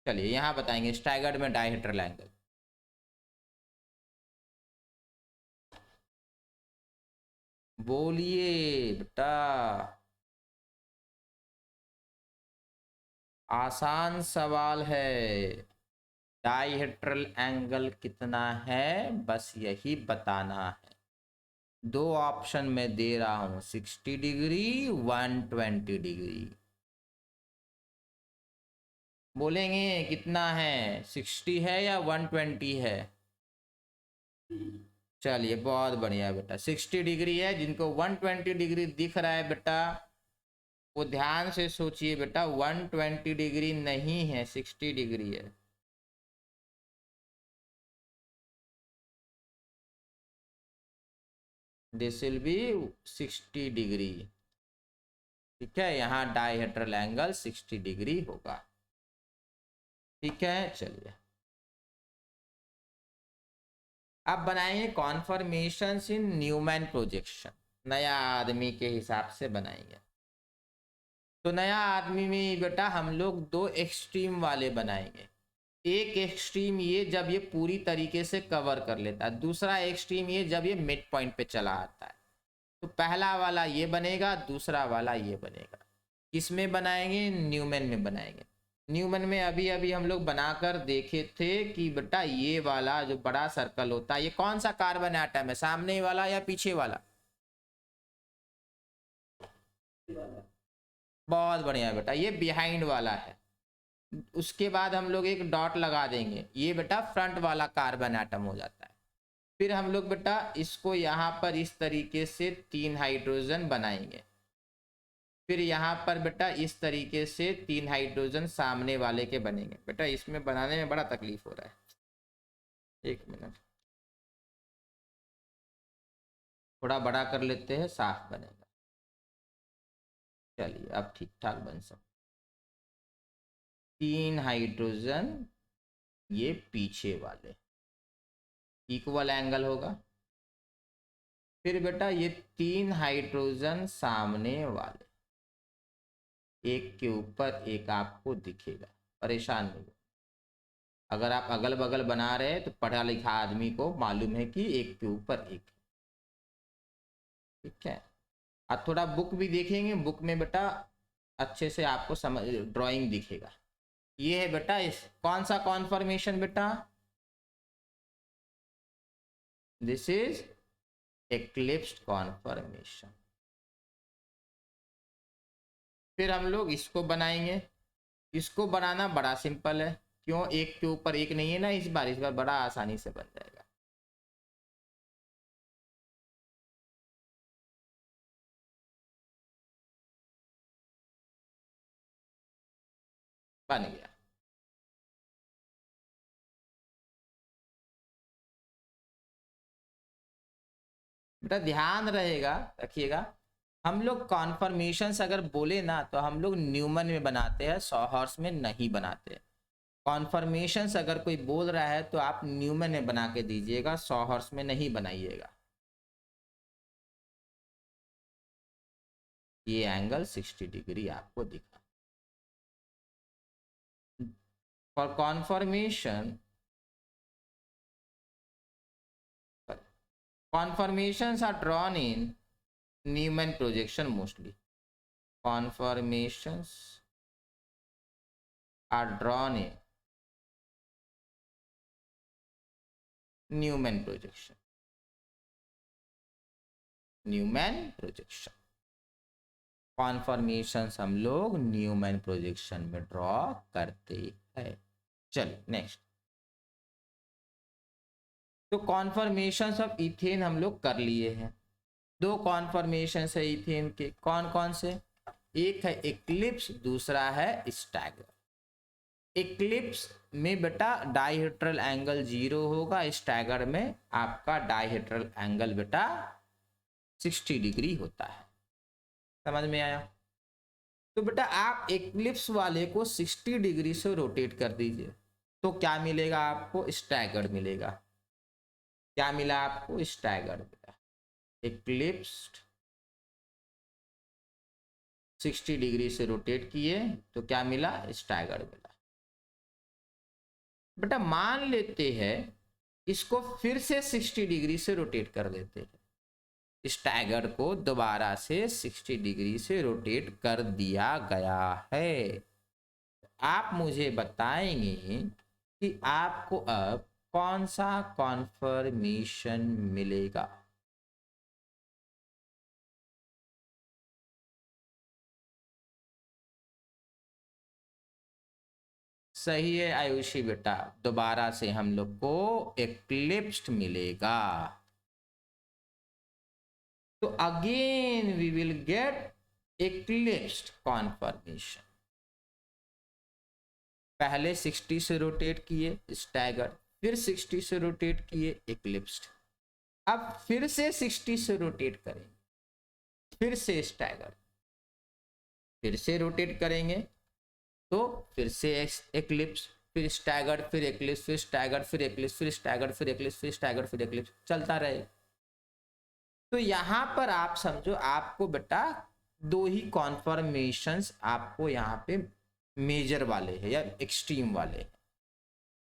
चलिए यहाँ बताएंगे स्टैगर्ड में डायहेड्रल एंगल। बोलिए बेटा, आसान सवाल है। डायहेड्रल एंगल कितना है बस यही बताना है। दो ऑप्शन में दे रहा हूं, 60 डिग्री 120 डिग्री। बोलेंगे कितना है, 60 है या 120 है? चलिए बहुत बढ़िया बेटा, 60 डिग्री है। जिनको 120 डिग्री दिख रहा है बेटा वो ध्यान से सोचिए बेटा, 120 डिग्री नहीं है, 60 डिग्री है। This will B 60 degree. ठीक है, यहाँ डायहेड्रल एंगल 60 डिग्री होगा। ठीक है, चलिए अब बनाएंगे कॉन्फर्मेशन इन न्यूमैन प्रोजेक्शन। नया आदमी के हिसाब से बनाएंगे। तो नया आदमी में बेटा हम लोग दो एक्सट्रीम वाले बनाएंगे। एक एक्सट्रीम ये जब ये पूरी तरीके से कवर कर लेता है, दूसरा एक्सट्रीम ये जब ये मिड पॉइंट पे चला आता है। तो पहला वाला ये बनेगा, दूसरा वाला ये बनेगा। किसमें बनाएंगे? न्यूमैन में बनाएंगे। न्यूमैन में अभी अभी हम लोग बनाकर देखे थे कि बेटा ये वाला जो बड़ा सर्कल होता है ये कौन सा कार्बन एटम है, सामने वाला या पीछे वाला? बहुत बढ़िया बेटा, ये बिहाइंड वाला है। उसके बाद हम लोग एक डॉट लगा देंगे, ये बेटा फ्रंट वाला कार्बन एटम हो जाता है। फिर हम लोग बेटा इसको यहाँ पर इस तरीके से 3 हाइड्रोजन बनाएंगे। फिर यहाँ पर बेटा इस तरीके से 3 हाइड्रोजन सामने वाले के बनेंगे। बेटा इसमें बनाने में बड़ा तकलीफ हो रहा है, एक मिनट थोड़ा बड़ा कर लेते हैं, साफ बनेगा। चलिए अब ठीक ठाक बन सकता। 3 हाइड्रोजन ये पीछे वाले, इक्वल एंगल होगा। फिर बेटा ये 3 हाइड्रोजन सामने वाले, एक के ऊपर एक आपको दिखेगा, परेशान नहीं हो। अगर आप अगल बगल बना रहे हैं तो पढ़ा लिखा आदमी को मालूम है कि एक के ऊपर एक। ठीक है, आप थोड़ा बुक भी देखेंगे, बुक में बेटा अच्छे से आपको समझ ड्राइंग दिखेगा। ये है बेटा इस कौन सा कॉन्फर्मेशन बेटा? This is eclipsed conformation. फिर हम लोग इसको बनाएंगे। इसको बनाना बड़ा सिंपल है, क्यों? एक के ऊपर एक नहीं है ना, इस बार बड़ा आसानी से बन जाएगा। बन गया। बेटा ध्यान रहेगा, रखिएगा, हम लोग कॉन्फर्मेशंस अगर बोले ना तो हम लोग न्यूमन में बनाते हैं, सॉहर्स में नहीं बनाते। कॉन्फर्मेशंस अगर कोई बोल रहा है तो आप न्यूमन में बना के दीजिएगा, सॉहर्स में नहीं बनाइएगा। ये एंगल 60 डिग्री आपको दिखा। For conformation, conformations are drawn in Newman projection mostly. Conformations are drawn in Newman projection. Newman projection. कॉन्फर्मेशंस हम लोग न्यूमैन प्रोजेक्शन में ड्रॉ करते हैं। चलिए नेक्स्ट। तो कॉन्फर्मेशंस ऑफ इथेन हम लोग कर लिए हैं। दो कॉन्फर्मेशंस है इथेन के, कौन कौन से? एक है एक्लिप्स, दूसरा है स्टैगर। एक्लिप्स में बेटा डायहेड्रल एंगल 0 होगा, स्टैगर में आपका डायहेड्रल एंगल बेटा 60 डिग्री होता है। समझ में आया? तो बेटा आप एक्लिप्स वाले को 60 डिग्री से रोटेट कर दीजिए तो क्या मिलेगा आपको? स्टैगर्ड मिलेगा। क्या मिला आपको? स्टैगर्ड मिला। एक्लिप्स्ड 60 डिग्री से रोटेट किए तो क्या मिला? स्टैगर्ड मिला। बेटा मान लेते हैं इसको फिर से 60 डिग्री से रोटेट कर देते हैं, स्टैगर को दोबारा से 60 डिग्री से रोटेट कर दिया गया है। आप मुझे बताएंगे कि आपको अब कौन सा कॉन्फर्मेशन मिलेगा। सही है आयुषी बेटा, दोबारा से हम लोग को एक्लिप्स्ड मिलेगा। तो again we will get eclipsed conformation. पहले 60 से रोटेट किए स्टैगर, फिर 60 से रोटेट किए एक्लिप्स्ड, अब फिर से 60 से रोटेट करेंगे, फिर से स्टैगर, फिर से रोटेट करेंगे तो फिर से एक्लिप्स, फिर स्टैगर्ड, फिर एक्लिप्स, फिर स्टैगर्ड, फिर एक्लिप्स, फिर स्टैगर्ड, फिर एक्लिप्स, फिर स्टैगर्ड, फिर एक्लिप्स, चलता रहे। तो यहां पर आप समझो आपको बेटा दो ही कॉन्फर्मेशंस आपको यहाँ पे मेजर वाले हैं या एक्सट्रीम वाले हैं,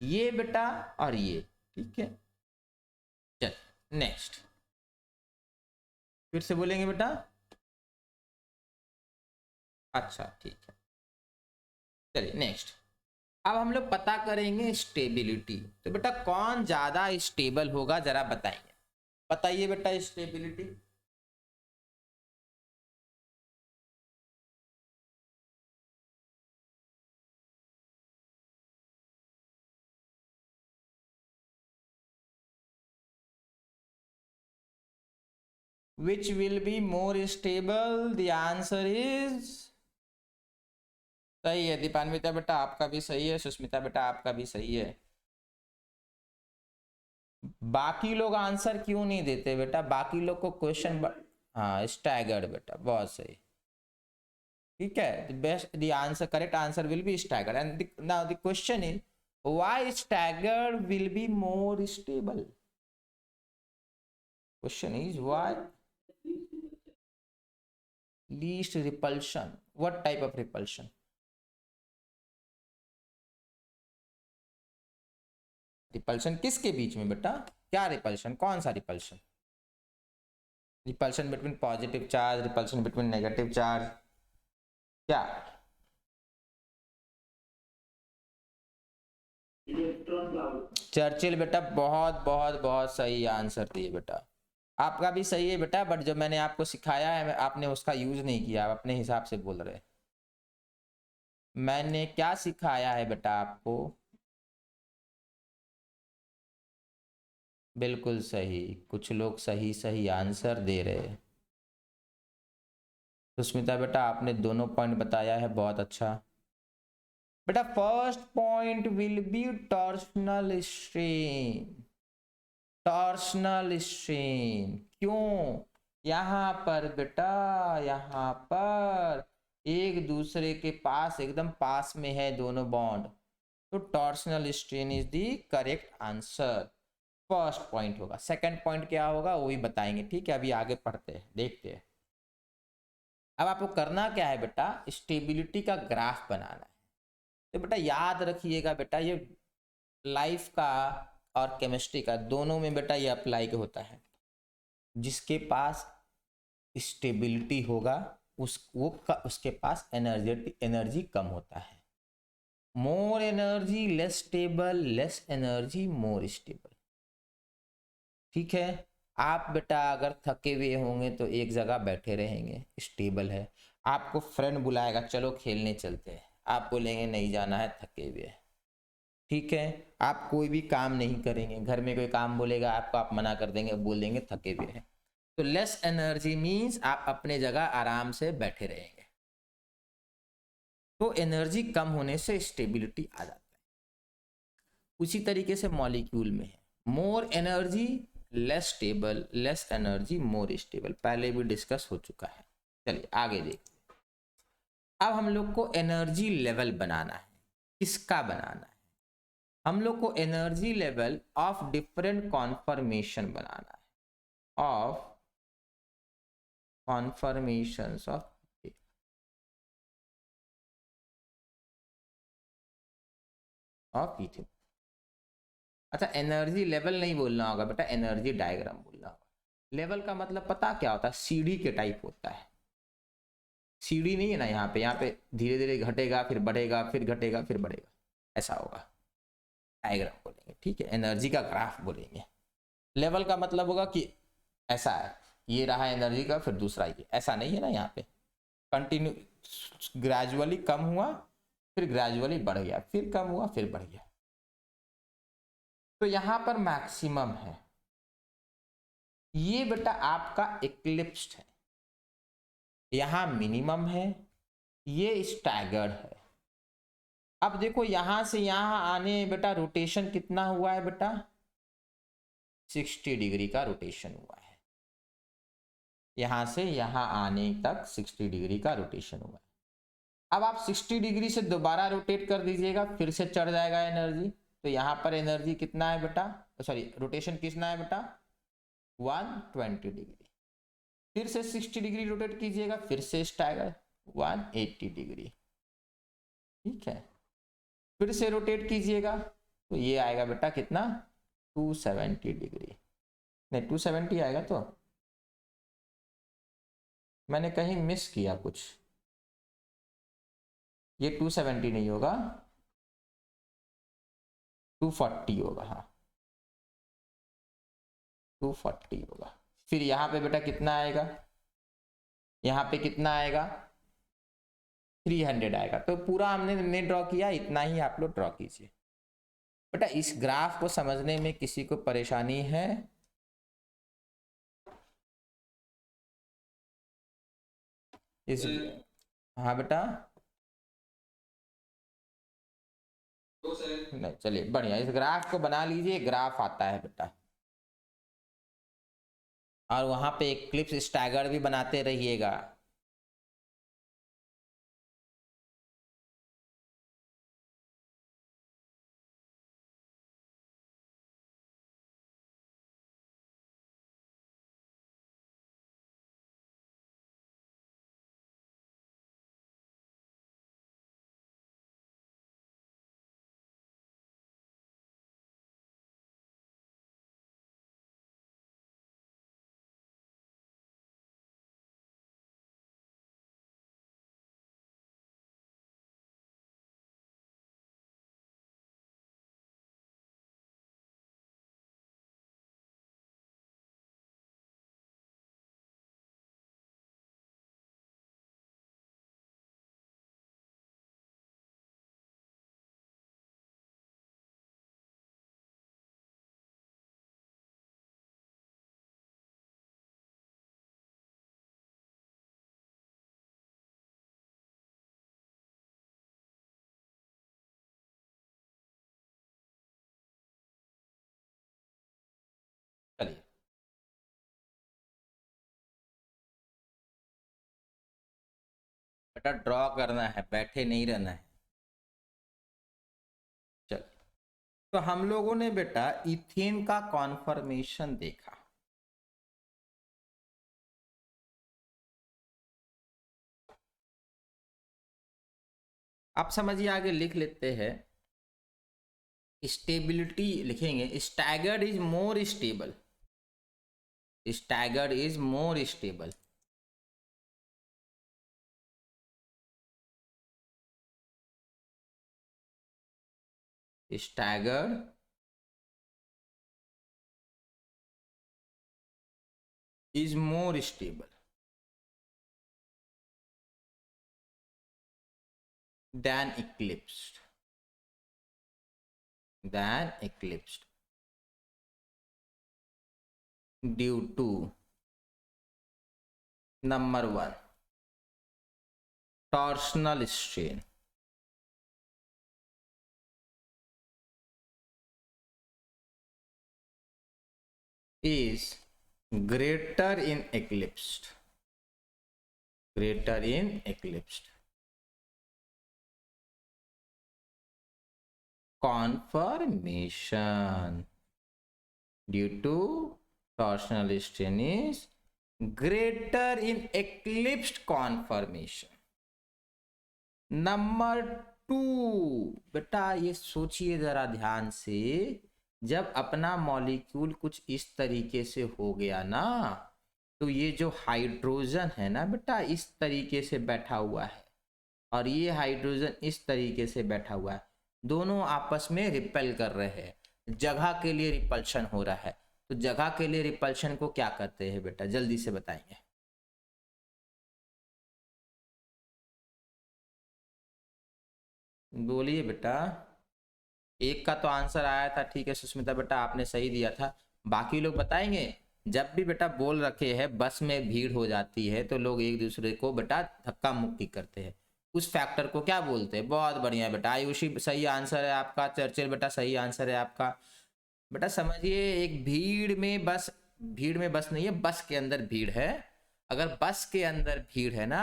ये बेटा और ये। ठीक है, चल नेक्स्ट, फिर से बोलेंगे बेटा। अच्छा ठीक है, चलिए नेक्स्ट। अब हम लोग पता करेंगे स्टेबिलिटी। तो बेटा कौन ज्यादा स्टेबल होगा जरा बताइए, बताइए बेटा stability. Which will be more stable? The answer is सही है दीपान्विता बेटा, आपका भी सही है। सुष्मिता बेटा आपका भी सही है। बाकी लोग आंसर क्यों नहीं देते बेटा, बाकी लोग को क्वेश्चन हाँ स्टैगर्ड बेटा, बहुत सही। ठीक है, best the answer, correct answer will be staggered. And now the question is why staggered will be more stable. Question is why least repulsion, what type of repulsion? Repulsion किसके बीच में बेटा, क्या रिपल्शन, कौन सा repulsion? Repulsion between positive charge, repulsion between negative charge, क्या? Churchill बेटा बहुत बहुत बहुत सही आंसर दिए बेटा, आपका भी सही है बेटा, बट जो मैंने आपको सिखाया है आपने उसका यूज नहीं किया, आप अपने हिसाब से बोल रहे। मैंने क्या सिखाया है बेटा आपको? बिल्कुल सही, कुछ लोग सही सही आंसर दे रहे हैं। सुष्मिता बेटा आपने दोनों पॉइंट बताया है, बहुत अच्छा बेटा। First point will be torsional strain. Torsional strain क्यों? यहां पर बेटा, यहां पर एक दूसरे के पास एकदम पास में है दोनों बॉन्ड, तो torsional strain is the correct answer. First point होगा। सेकंड पॉइंट क्या होगा वो भी बताएंगे, ठीक है, अभी आगे पढ़ते हैं, देखते हैं। अब आपको करना क्या है बेटा, स्टेबिलिटी का ग्राफ बनाना है। तो बेटा याद रखिएगा बेटा, ये लाइफ का और केमिस्ट्री का दोनों में बेटा ये अप्लाई होता है। जिसके पास स्टेबिलिटी होगा उसके पास एनर्जी कम होता है। More energy less stable, less energy more stable. ठीक है, आप बेटा अगर थके हुए होंगे तो एक जगह बैठे रहेंगे, स्टेबल है। आपको फ्रेंड बुलाएगा चलो खेलने चलते हैं, आप बोलेंगे नहीं जाना है, थके हुए हैं। ठीक है, आप कोई भी काम नहीं करेंगे, घर में कोई काम बोलेगा आपको, आप मना कर देंगे, बोल देंगे थके हुए हैं। तो लेस एनर्जी मीन्स आप अपने जगह आराम से बैठे रहेंगे। तो एनर्जी कम होने से स्टेबिलिटी आ जाता है। उसी तरीके से मॉलिक्यूल में है, more energy less stable, less energy more stable, पहले भी डिस्कस हो चुका है। चलिए आगे देखते हैं। अब हम लोग को एनर्जी लेवल बनाना है। किसका बनाना है? हम लोग को energy level of different conformation बनाना है, ऑफ कॉन्फर्मेशंस ऑफ इथेन। अच्छा, एनर्जी लेवल नहीं बोलना होगा बेटा, एनर्जी डायग्राम बोलना होगा। लेवल का मतलब पता क्या होता है, सीढ़ी के टाइप होता है। सीढ़ी नहीं है ना, यहाँ पे धीरे धीरे घटेगा, फिर बढ़ेगा, फिर घटेगा, फिर बढ़ेगा, ऐसा होगा। डायग्राम बोलेंगे, ठीक है, एनर्जी का ग्राफ बोलेंगे। लेवल का मतलब होगा कि ऐसा है, ये रहा एनर्जी का, फिर दूसरा ये, ऐसा नहीं है ना, यहाँ पे कंटिन्यू ग्रेजुअली कम हुआ, फिर ग्रेजुअली बढ़ गया, फिर कम हुआ, फिर बढ़ गया। तो यहाँ पर मैक्सिमम है, ये बेटा आपका इक्लिप्स्ड है। यहाँ मिनिमम है, ये स्टैगर्ड है। अब देखो यहां से यहां आने बेटा रोटेशन कितना हुआ है बेटा, 60 डिग्री का रोटेशन हुआ है। यहां से यहां आने तक 60 डिग्री का रोटेशन हुआ है। अब आप 60 डिग्री से दोबारा रोटेट कर दीजिएगा, फिर से चढ़ जाएगा एनर्जी। तो यहाँ पर एनर्जी कितना है बेटा, सॉरी रोटेशन कितना है बेटा, 120 डिग्री। फिर से 60 डिग्री रोटेट कीजिएगा, फिर से स्टैगर 180 डिग्री, ठीक है। फिर से रोटेट कीजिएगा तो ये आएगा बेटा कितना, 270 डिग्री। नहीं 270 आएगा, तो मैंने कहीं मिस किया कुछ, ये 270 नहीं होगा, 240 होगा, हाँ 240 होगा। फिर यहाँ पे बेटा कितना आएगा, यहाँ पे कितना आएगा, 300 आएगा। तो पूरा हमने नहीं ड्रॉ किया, इतना ही आप लोग ड्रॉ कीजिए बेटा। इस ग्राफ को समझने में किसी को परेशानी है? इस हाँ बेटा, नहीं चलिए बढ़िया, इस ग्राफ को बना लीजिए, ग्राफ आता है बेटा। और वहां पे एक क्लिप्स स्टैगर भी बनाते रहिएगा। चलिए बेटा ड्रॉ करना है, बैठे नहीं रहना है। चल, तो हम लोगों ने बेटा इथेन का कॉन्फर्मेशन देखा। आप समझिए, आगे लिख लेते हैं। स्टेबिलिटी लिखेंगे, staggered is more stable, staggered is more stable. Staggered is more stable than eclipsed, due to number 1 torsional strain, is greater in eclipsed, conformation, due to torsional strain is greater in eclipsed conformation. Number 2 बेटा ये सोचिए जरा ध्यान से, जब अपना molecule कुछ इस तरीके से हो गया ना, तो ये जो हाइड्रोजन है ना बेटा इस तरीके से बैठा हुआ है और ये हाइड्रोजन इस तरीके से बैठा हुआ है, दोनों आपस में रिपेल कर रहे हैं, जगह के लिए रिपल्शन हो रहा है। तो जगह के लिए रिपल्शन को क्या कहते हैं बेटा, जल्दी से बताएंगे। बोलिए बेटा। एक का तो आंसर आया था, ठीक है सुष्मिता बेटा आपने सही दिया था, बाकी लोग बताएंगे। जब भी बेटा बोल रखे हैं बस में भीड़ हो जाती है तो लोग एक दूसरे को बेटा धक्का मुक्की करते हैं, उस फैक्टर को क्या बोलते हैं। बहुत बढ़िया बेटा, आयुषी सही आंसर है आपका, चर्चिल बेटा सही आंसर है आपका। बेटा समझिए एक भीड़ में बस नहीं है, बस के अंदर भीड़ है। अगर बस के अंदर भीड़ है ना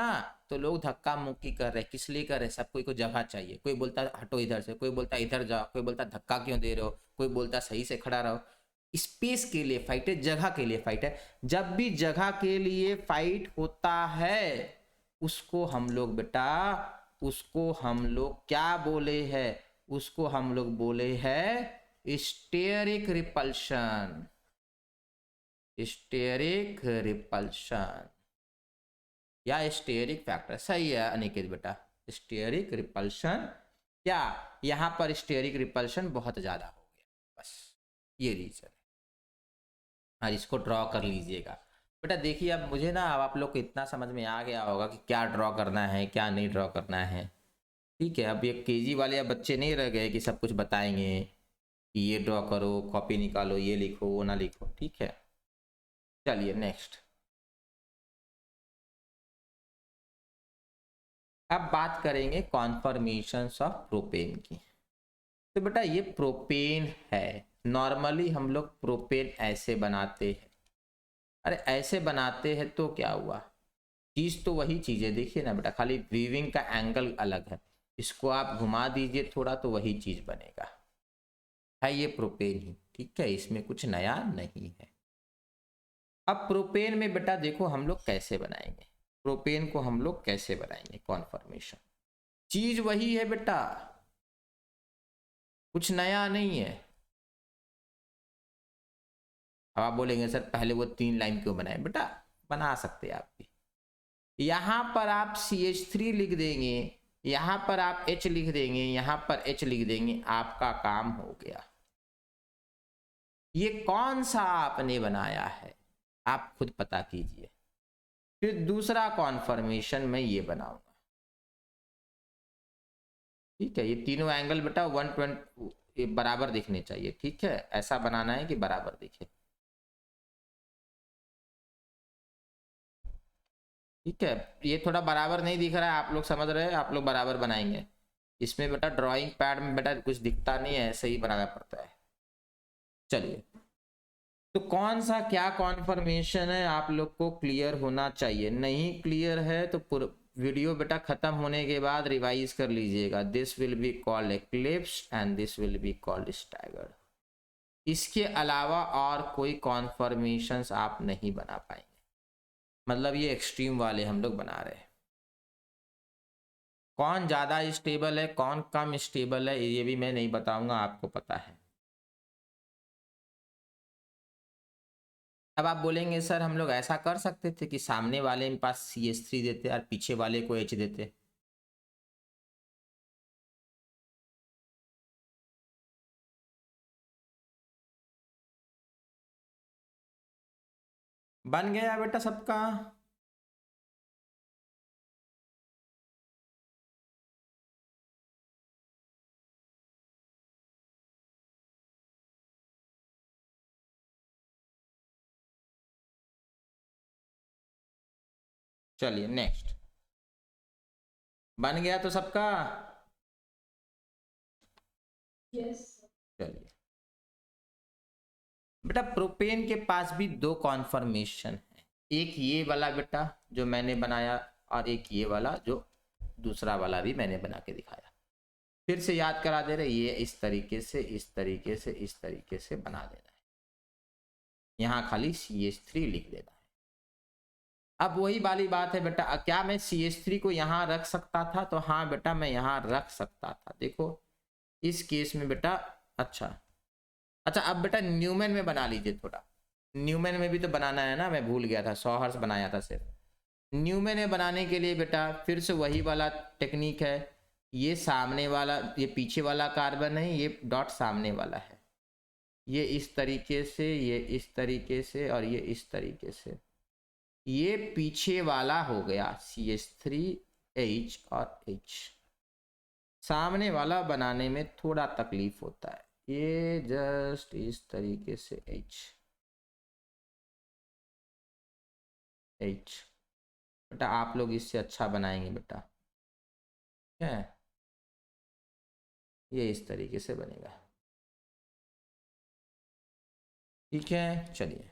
तो लोग धक्का मुक्की कर रहे हैं, किस लिए कर रहे हैं, सब कोई को जगह चाहिए। कोई बोलता हटो इधर से, कोई बोलता इधर जाओ, कोई बोलता धक्का क्यों दे रहे हो, कोई बोलता सही से खड़ा रहो। स्पेस के लिए फाइट है, जगह के लिए फाइट है। जब भी जगह के लिए फाइट होता है उसको हम लोग बेटा, उसको हम लोग क्या बोले हैं, उसको हम लोग बोले हैं स्टेरिक रिपल्शन। स्टेरिक रिपल्शन या स्टेरिक फैक्टर, सही है अनिकेत बेटा, स्टेरिक रिपल्शन। क्या यहां पर स्टेरिक रिपल्शन बहुत ज्यादा हो गया, बस ये रीजन है। और इसको ड्रॉ कर लीजिएगा बेटा। देखिए अब मुझे ना, अब आप लोग को इतना समझ में आ गया होगा कि क्या ड्रॉ करना है क्या नहीं ड्रॉ करना है, ठीक है। अब ये केजी वाले अब बच्चे नहीं रह गए कि सब कुछ बताएंगे कि ये ड्रॉ करो, कॉपी निकालो, ये लिखो वो ना लिखो, ठीक है। चलिए नेक्स्ट। अब बात करेंगे कॉन्फर्मेशंस ऑफ प्रोपेन की। तो बेटा ये प्रोपेन है, नॉर्मली हम लोग प्रोपेन ऐसे बनाते हैं। अरे ऐसे बनाते हैं तो क्या हुआ, चीज तो वही चीज है, देखिए ना बेटा, खाली वीविंग का एंगल अलग है। इसको आप घुमा दीजिए थोड़ा तो वही चीज बनेगा, है ये प्रोपेन ही, ठीक है, इसमें कुछ नया नहीं है। अब प्रोपेन में बेटा देखो हम लोग कैसे बनाएंगे, प्रोपेन को हम लोग कैसे बनाएंगे कॉन्फर्मेशन, चीज वही है बेटा, कुछ नया नहीं है। अब आप बोलेंगे सर पहले वो 3 लाइन क्यों बनाए, बेटा बना सकते आप भी। यहां पर आप CH3 लिख देंगे, यहां पर आप H लिख देंगे, यहां पर H लिख देंगे, आपका काम हो गया। ये कौन सा आपने बनाया है आप खुद पता कीजिए। फिर दूसरा कॉन्फर्मेशन मैं ये बनाऊंगा, ठीक है। ये तीनों एंगल बेटा 120 बराबर दिखने चाहिए, ठीक है, ऐसा बनाना है कि बराबर दिखे, ठीक है। ये थोड़ा बराबर नहीं दिख रहा है, आप लोग समझ रहे हैं, आप लोग बराबर बनाएंगे। इसमें बेटा ड्राइंग पैड में बेटा कुछ दिखता नहीं है, ऐसे ही बनाना पड़ता है। चलिए, तो कौन सा क्या कॉन्फर्मेशन है आप लोग को क्लियर होना चाहिए, नहीं क्लियर है तो वीडियो बेटा खत्म होने के बाद रिवाइज कर लीजिएगा। This will be called eclipse and this will be called staggered. इसके अलावा और कोई कॉन्फर्मेशंस आप नहीं बना पाएंगे, मतलब ये एक्सट्रीम वाले हम लोग बना रहे हैं। कौन ज़्यादा स्टेबल है कौन कम स्टेबल है ये भी मैं नहीं बताऊंगा, आपको पता है। अब आप बोलेंगे सर हम लोग ऐसा कर सकते थे कि सामने वाले के पास CH3 देते और पीछे वाले को H देते। बन गया बेटा सबका। चलिए नेक्स्ट, बन गया तो सबका। यस। चलिए बेटा प्रोपेन के पास भी 2 कॉन्फर्मेशन है, एक ये वाला बेटा जो मैंने बनाया और एक ये वाला जो दूसरा वाला भी मैंने बना के दिखाया। फिर से याद करा दे रहे, ये इस तरीके से इस तरीके से इस तरीके से बना देना है, यहाँ खाली CH3 लिख देना है। अब वही वाली बात है बेटा, क्या मैं CH3 को यहाँ रख सकता था, तो हाँ बेटा मैं यहाँ रख सकता था। देखो इस केस में बेटा, अच्छा अच्छा अब बेटा न्यूमैन में बना लीजिए थोड़ा, न्यूमैन में भी तो बनाना है ना, मैं भूल गया था, सॉहर्स बनाया था सिर्फ। न्यूमैन में बनाने के लिए बेटा फिर से वही वाला टेक्निक है, ये सामने वाला, ये पीछे वाला कार्बन है, ये डॉट सामने वाला है, ये इस तरीके से, ये इस तरीके से, और ये इस तरीके से। ये पीछे वाला हो गया CH3H और H। सामने वाला बनाने में थोड़ा तकलीफ होता है, ये जस्ट इस तरीके से H बेटा, आप लोग इससे अच्छा बनाएंगे बेटा, ठीक है, ये इस तरीके से बनेगा, ठीक है। चलिए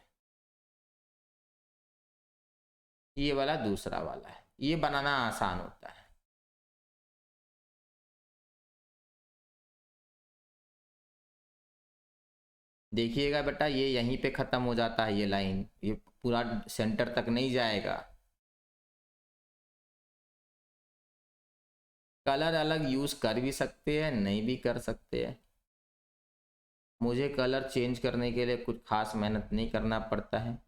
ये वाला दूसरा वाला है, ये बनाना आसान होता है। देखिएगा बेटा ये यहीं पे खत्म हो जाता है, ये लाइन, ये पूरा सेंटर तक नहीं जाएगा। कलर अलग यूज कर भी सकते हैं, नहीं भी कर सकते हैं। मुझे कलर चेंज करने के लिए कुछ खास मेहनत नहीं करना पड़ता है,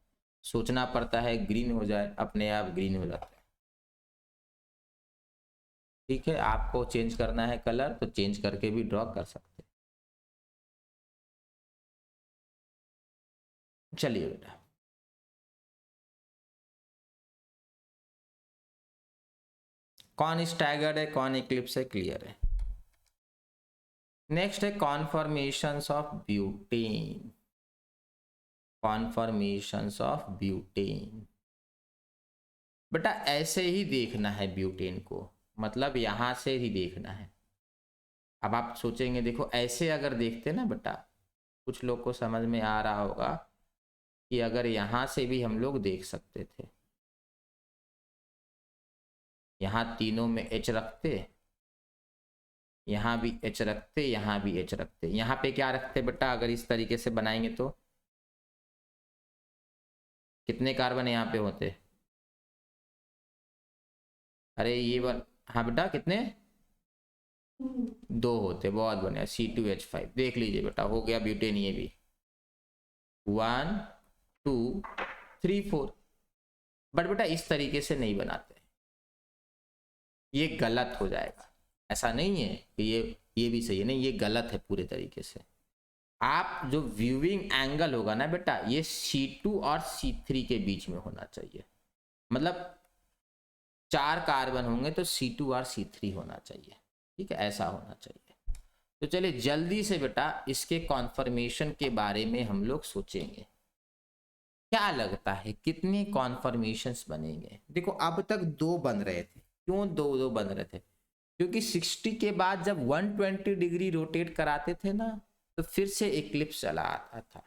सोचना पड़ता है ग्रीन हो जाए, अपने आप ग्रीन हो जाता है। ठीक है, आपको चेंज करना है कलर तो चेंज करके भी ड्रॉ कर सकते हैं। चलिए बेटा, कौन स्टैगर्ड है, कौन इक्लिप्स है, क्लियर है। नेक्स्ट है कॉन्फॉर्मेशंस ऑफ ब्यूटेन। कॉन्फॉर्मेशंस ऑफ ब्यूटेन बेटा ऐसे ही देखना है ब्यूटेन को, मतलब यहां से ही देखना है। अब आप सोचेंगे देखो ऐसे अगर देखते ना बेटा, कुछ लोग को समझ में आ रहा होगा कि अगर यहां से भी हम लोग देख सकते थे, यहां तीनों में H रखते, यहां भी H रखते, यहां भी H रखते, यहां पे क्या रखते बेटा, अगर इस तरीके से बनाएंगे तो कितने कार्बन यहाँ पे होते, अरे ये हाँ बेटा कितने, 2 होते, बहुत बढ़िया, C2H5 देख लीजिए बेटा, हो गया ब्यूटेन ये भी, 1 2 3 4। बट बेटा इस तरीके से नहीं बनाते, ये गलत हो जाएगा। ऐसा नहीं है कि ये भी सही है, नहीं ये गलत है पूरे तरीके से। आप जो व्यूइंग एंगल होगा ना बेटा, ये C2 और C3 के बीच में होना चाहिए, मतलब 4 कार्बन होंगे तो C2 और C3 होना चाहिए, ठीक है, ऐसा होना चाहिए। तो चलिए जल्दी से बेटा इसके कॉन्फर्मेशन के बारे में हम लोग सोचेंगे, क्या लगता है कितने कॉन्फर्मेशंस बनेंगे। देखो अब तक 2 बन रहे थे, क्यों 2 बन रहे थे, क्योंकि 60 के बाद जब 120 डिग्री रोटेट कराते थे ना, तो फिर से इक्लिप्स चला आता था।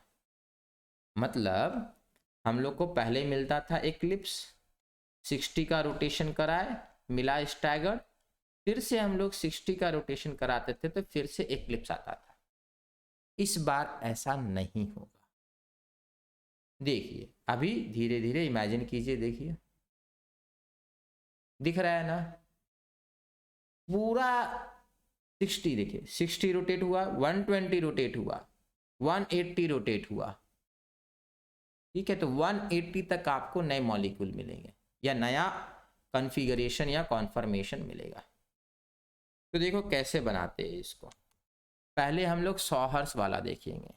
मतलब हम लोग को पहले मिलता था इक्लिप्स, 60 का रोटेशन कराए, मिला स्टैगर्ड, फिर से हम लोग 60 का रोटेशन कराते थे तो फिर से इक्लिप्स आता था। इस बार ऐसा नहीं होगा। देखिए अभी धीरे धीरे इमेजिन कीजिए, देखिए दिख रहा है ना, पूरा 60, देखिए 60 रोटेट हुआ, 120 रोटेट हुआ, 180 रोटेट हुआ, ठीक है। तो 180 तक आपको नए मॉलिक्यूल मिलेंगे या नया कॉन्फ़िगरेशन या कॉन्फर्मेशन मिलेगा। तो देखो कैसे बनाते हैं इसको, पहले हम लोग सॉहर्स वाला देखेंगे।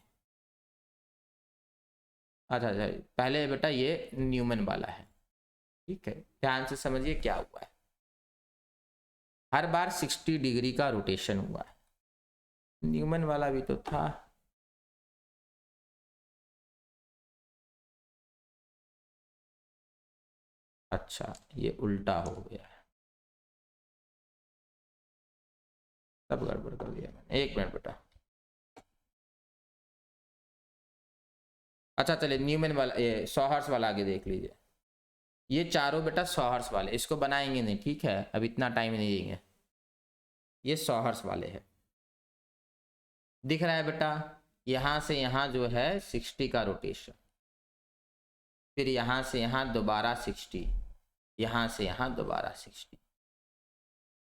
अच्छा अच्छा, पहले बेटा ये न्यूमैन वाला है, ठीक है, ध्यान से समझिए क्या हुआ है। हर बार 60 डिग्री का रोटेशन हुआ है, न्यूमैन वाला भी तो था, अच्छा ये उल्टा हो गया है, सब गड़बड़ कर दिया मैंने, 1 मिनट बेटा। अच्छा चलिए न्यूमैन वाला, ये सॉहर्स वाला आगे देख लीजिए। ये चारों बेटा सॉहर्स वाले, इसको बनाएंगे नहीं, ठीक है, अब इतना टाइम नहीं देंगे। ये सॉहर्स वाले हैं, दिख रहा है बेटा, यहां से यहां जो है 60 का रोटेशन, फिर यहां से यहां दोबारा 60, यहां से यहां दोबारा 60,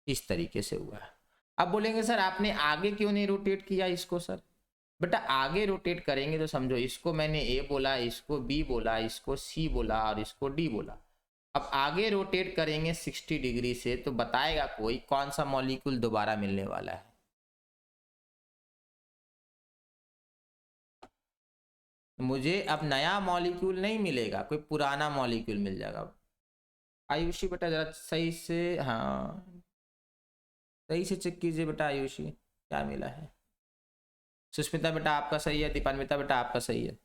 इस तरीके से हुआ है। अब बोलेंगे सर आपने आगे क्यों नहीं रोटेट किया इसको सर, बेटा आगे रोटेट करेंगे तो समझो इसको मैंने ए बोला, इसको बी बोला, इसको सी बोला और इसको डी बोला। अब आगे रोटेट करेंगे 60 डिग्री से तो बताएगा कोई कौन सा मॉलिक्यूल दोबारा मिलने वाला है। मुझे अब नया मॉलिक्यूल नहीं मिलेगा, कोई पुराना मॉलिक्यूल मिल जाएगा। आयुषी बेटा जरा सही से, हाँ सही से चेक कीजिए बेटा आयुषी क्या मिला है। सुष्मिता बेटा आपका सही है, दीपान्विता बेटा आपका सही है।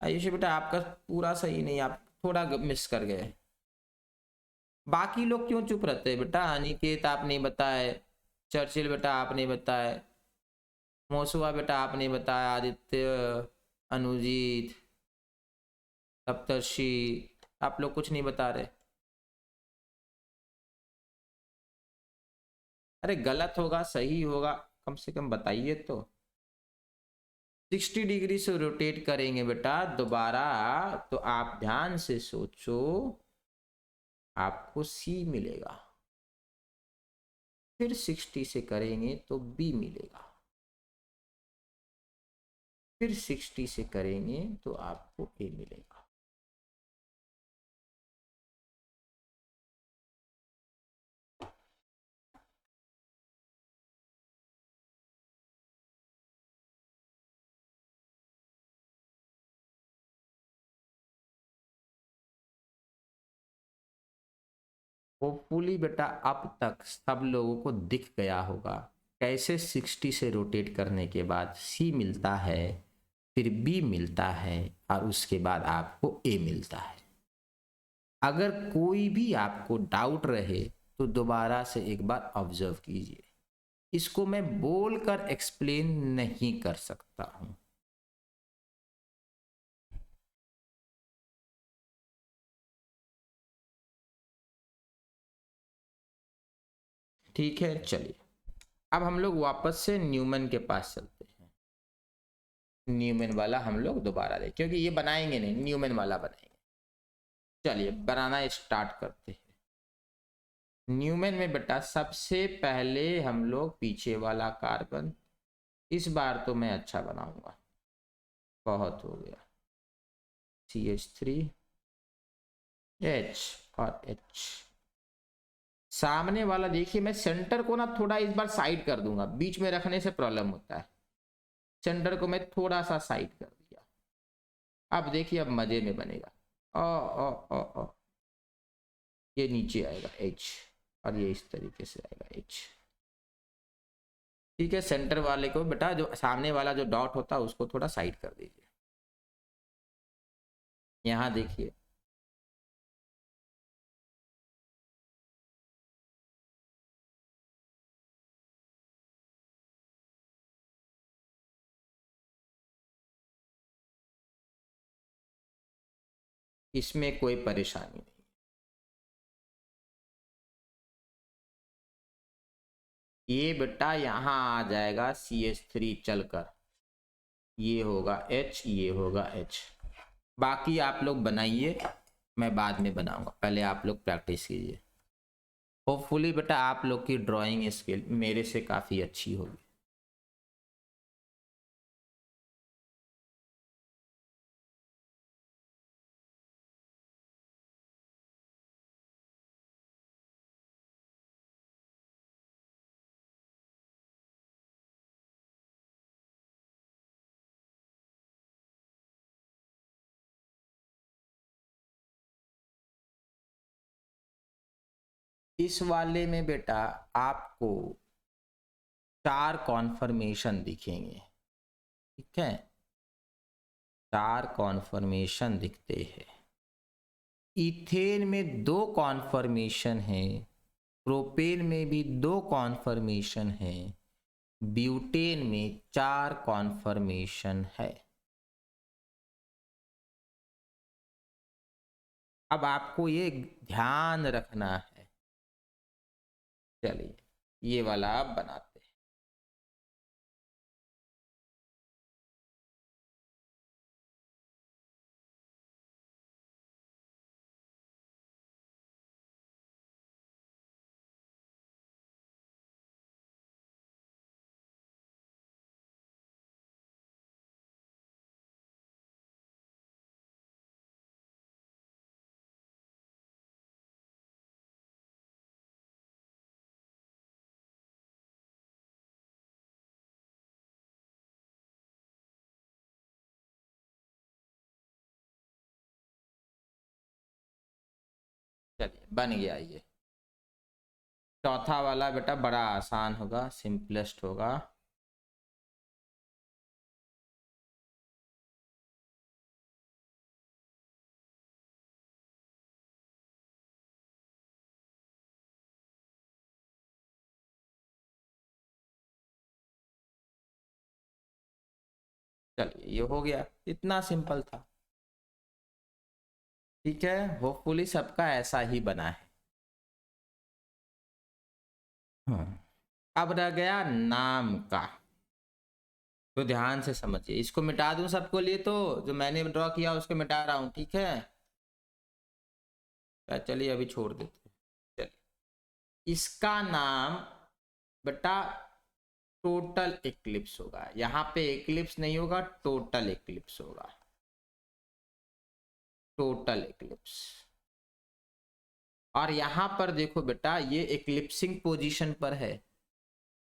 आयुषी बेटा आपका पूरा सही नहीं, आप थोड़ा मिस कर गए। बाकी लोग क्यों चुप रहते हैं बेटा? अनिकेत आप नहीं बताए, चर्चिल बेटा आप नहीं बताए, मोसुआ बेटा आप नहीं बताया, आदित्य, अनुजीत, सप्तर्षि, आप लोग कुछ नहीं बता रहे। अरे गलत होगा सही होगा कम से कम बताइए तो। 60 डिग्री से रोटेट करेंगे बेटा दोबारा तो आप ध्यान से सोचो, आपको सी मिलेगा। फिर 60 से करेंगे तो बी मिलेगा। फिर 60 से करेंगे तो आपको ए मिलेगा। होपफुली बेटा अब तक सब लोगों को दिख गया होगा कैसे 60 से रोटेट करने के बाद सी मिलता है, फिर बी मिलता है और उसके बाद आपको ए मिलता है। अगर कोई भी आपको डाउट रहे तो दोबारा से एक बार ऑब्जर्व कीजिए, इसको मैं बोलकर एक्सप्लेन नहीं कर सकता हूं। ठीक है चलिए, अब हम लोग वापस से न्यूमन के पास चलते हैं। न्यूमन वाला हम लोग दोबारा देखें क्योंकि ये बनाएंगे नहीं, न्यूमन वाला बनाएंगे। चलिए बनाना स्टार्ट करते हैं। न्यूमन में बेटा सबसे पहले हम लोग पीछे वाला कार्बन, इस बार तो मैं अच्छा बनाऊंगा, बहुत हो गया, CH3 H और H। सामने वाला देखिए, मैं सेंटर को ना थोड़ा इस बार साइड कर दूंगा, बीच में रखने से प्रॉब्लम होता है। सेंटर को मैं थोड़ा सा साइड कर दिया। अब देखिए अब मजे में बनेगा। ओ ओ ओ ओ ये नीचे आएगा H और ये इस तरीके से आएगा H। ठीक है, सेंटर वाले को बेटा जो सामने वाला जो डॉट होता है उसको थोड़ा साइड कर दीजिए। यहाँ देखिए इसमें कोई परेशानी नहीं। ये बेटा यहाँ आ जाएगा CH3 चलकर, ये होगा H, ये होगा H। बाकी आप लोग बनाइए, मैं बाद में बनाऊंगा, पहले आप लोग प्रैक्टिस कीजिए। होपफुली बेटा आप लोग की ड्राइंग स्किल मेरे से काफ़ी अच्छी होगी। इस वाले में बेटा आपको 4 कॉन्फर्मेशन दिखेंगे, ठीक है, 4 कॉन्फर्मेशन दिखते हैं। इथेन में 2 कॉन्फर्मेशन है, प्रोपेन में भी 2 कॉन्फर्मेशन है, ब्यूटेन में 4 कॉन्फर्मेशन है। अब आपको ये ध्यान रखना है। चलिए ये वाला आप बनाते बन गया ये। चौथा वाला बेटा बड़ा आसान होगा, सिंपलेस्ट होगा। चलिए ये हो गया, इतना सिंपल था। ठीक है, होपफुली सबका ऐसा ही बना है। अब रह गया नाम का, तो ध्यान से समझिए। इसको मिटा दूं सबको लिए, तो जो मैंने ड्रॉ किया उसको मिटा रहा हूं, ठीक है। चलिए अभी छोड़ देते हैं। चलिए इसका नाम बेटा टोटल इक्लिप्स होगा। यहाँ पे इक्लिप्स नहीं होगा, टोटल इक्लिप्स होगा, टोटल इक्लिप्स। और यहां पर देखो बेटा ये इक्लिप्सिंग पोजीशन पर है।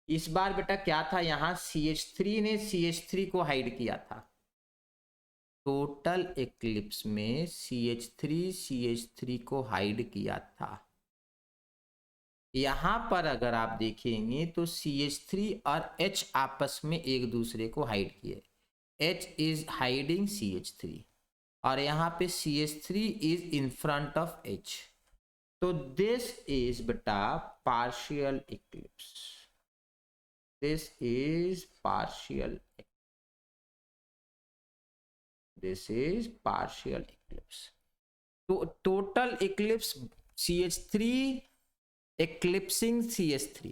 इस बार बेटा क्या था, यहां CH3 ने CH3 को हाइड किया था। टोटल इक्लिप्स में CH3 को हाइड किया था। यहां पर अगर आप देखेंगे तो CH3 और H आपस में एक दूसरे को हाइड किए। H इज हाइडिंग CH3 और यहाँ पे CH3 is in front of H। तो दिस इज बेटा partial eclipse, this is partial, this is partial eclipse. तो total eclipse CH3 eclipsing CH3,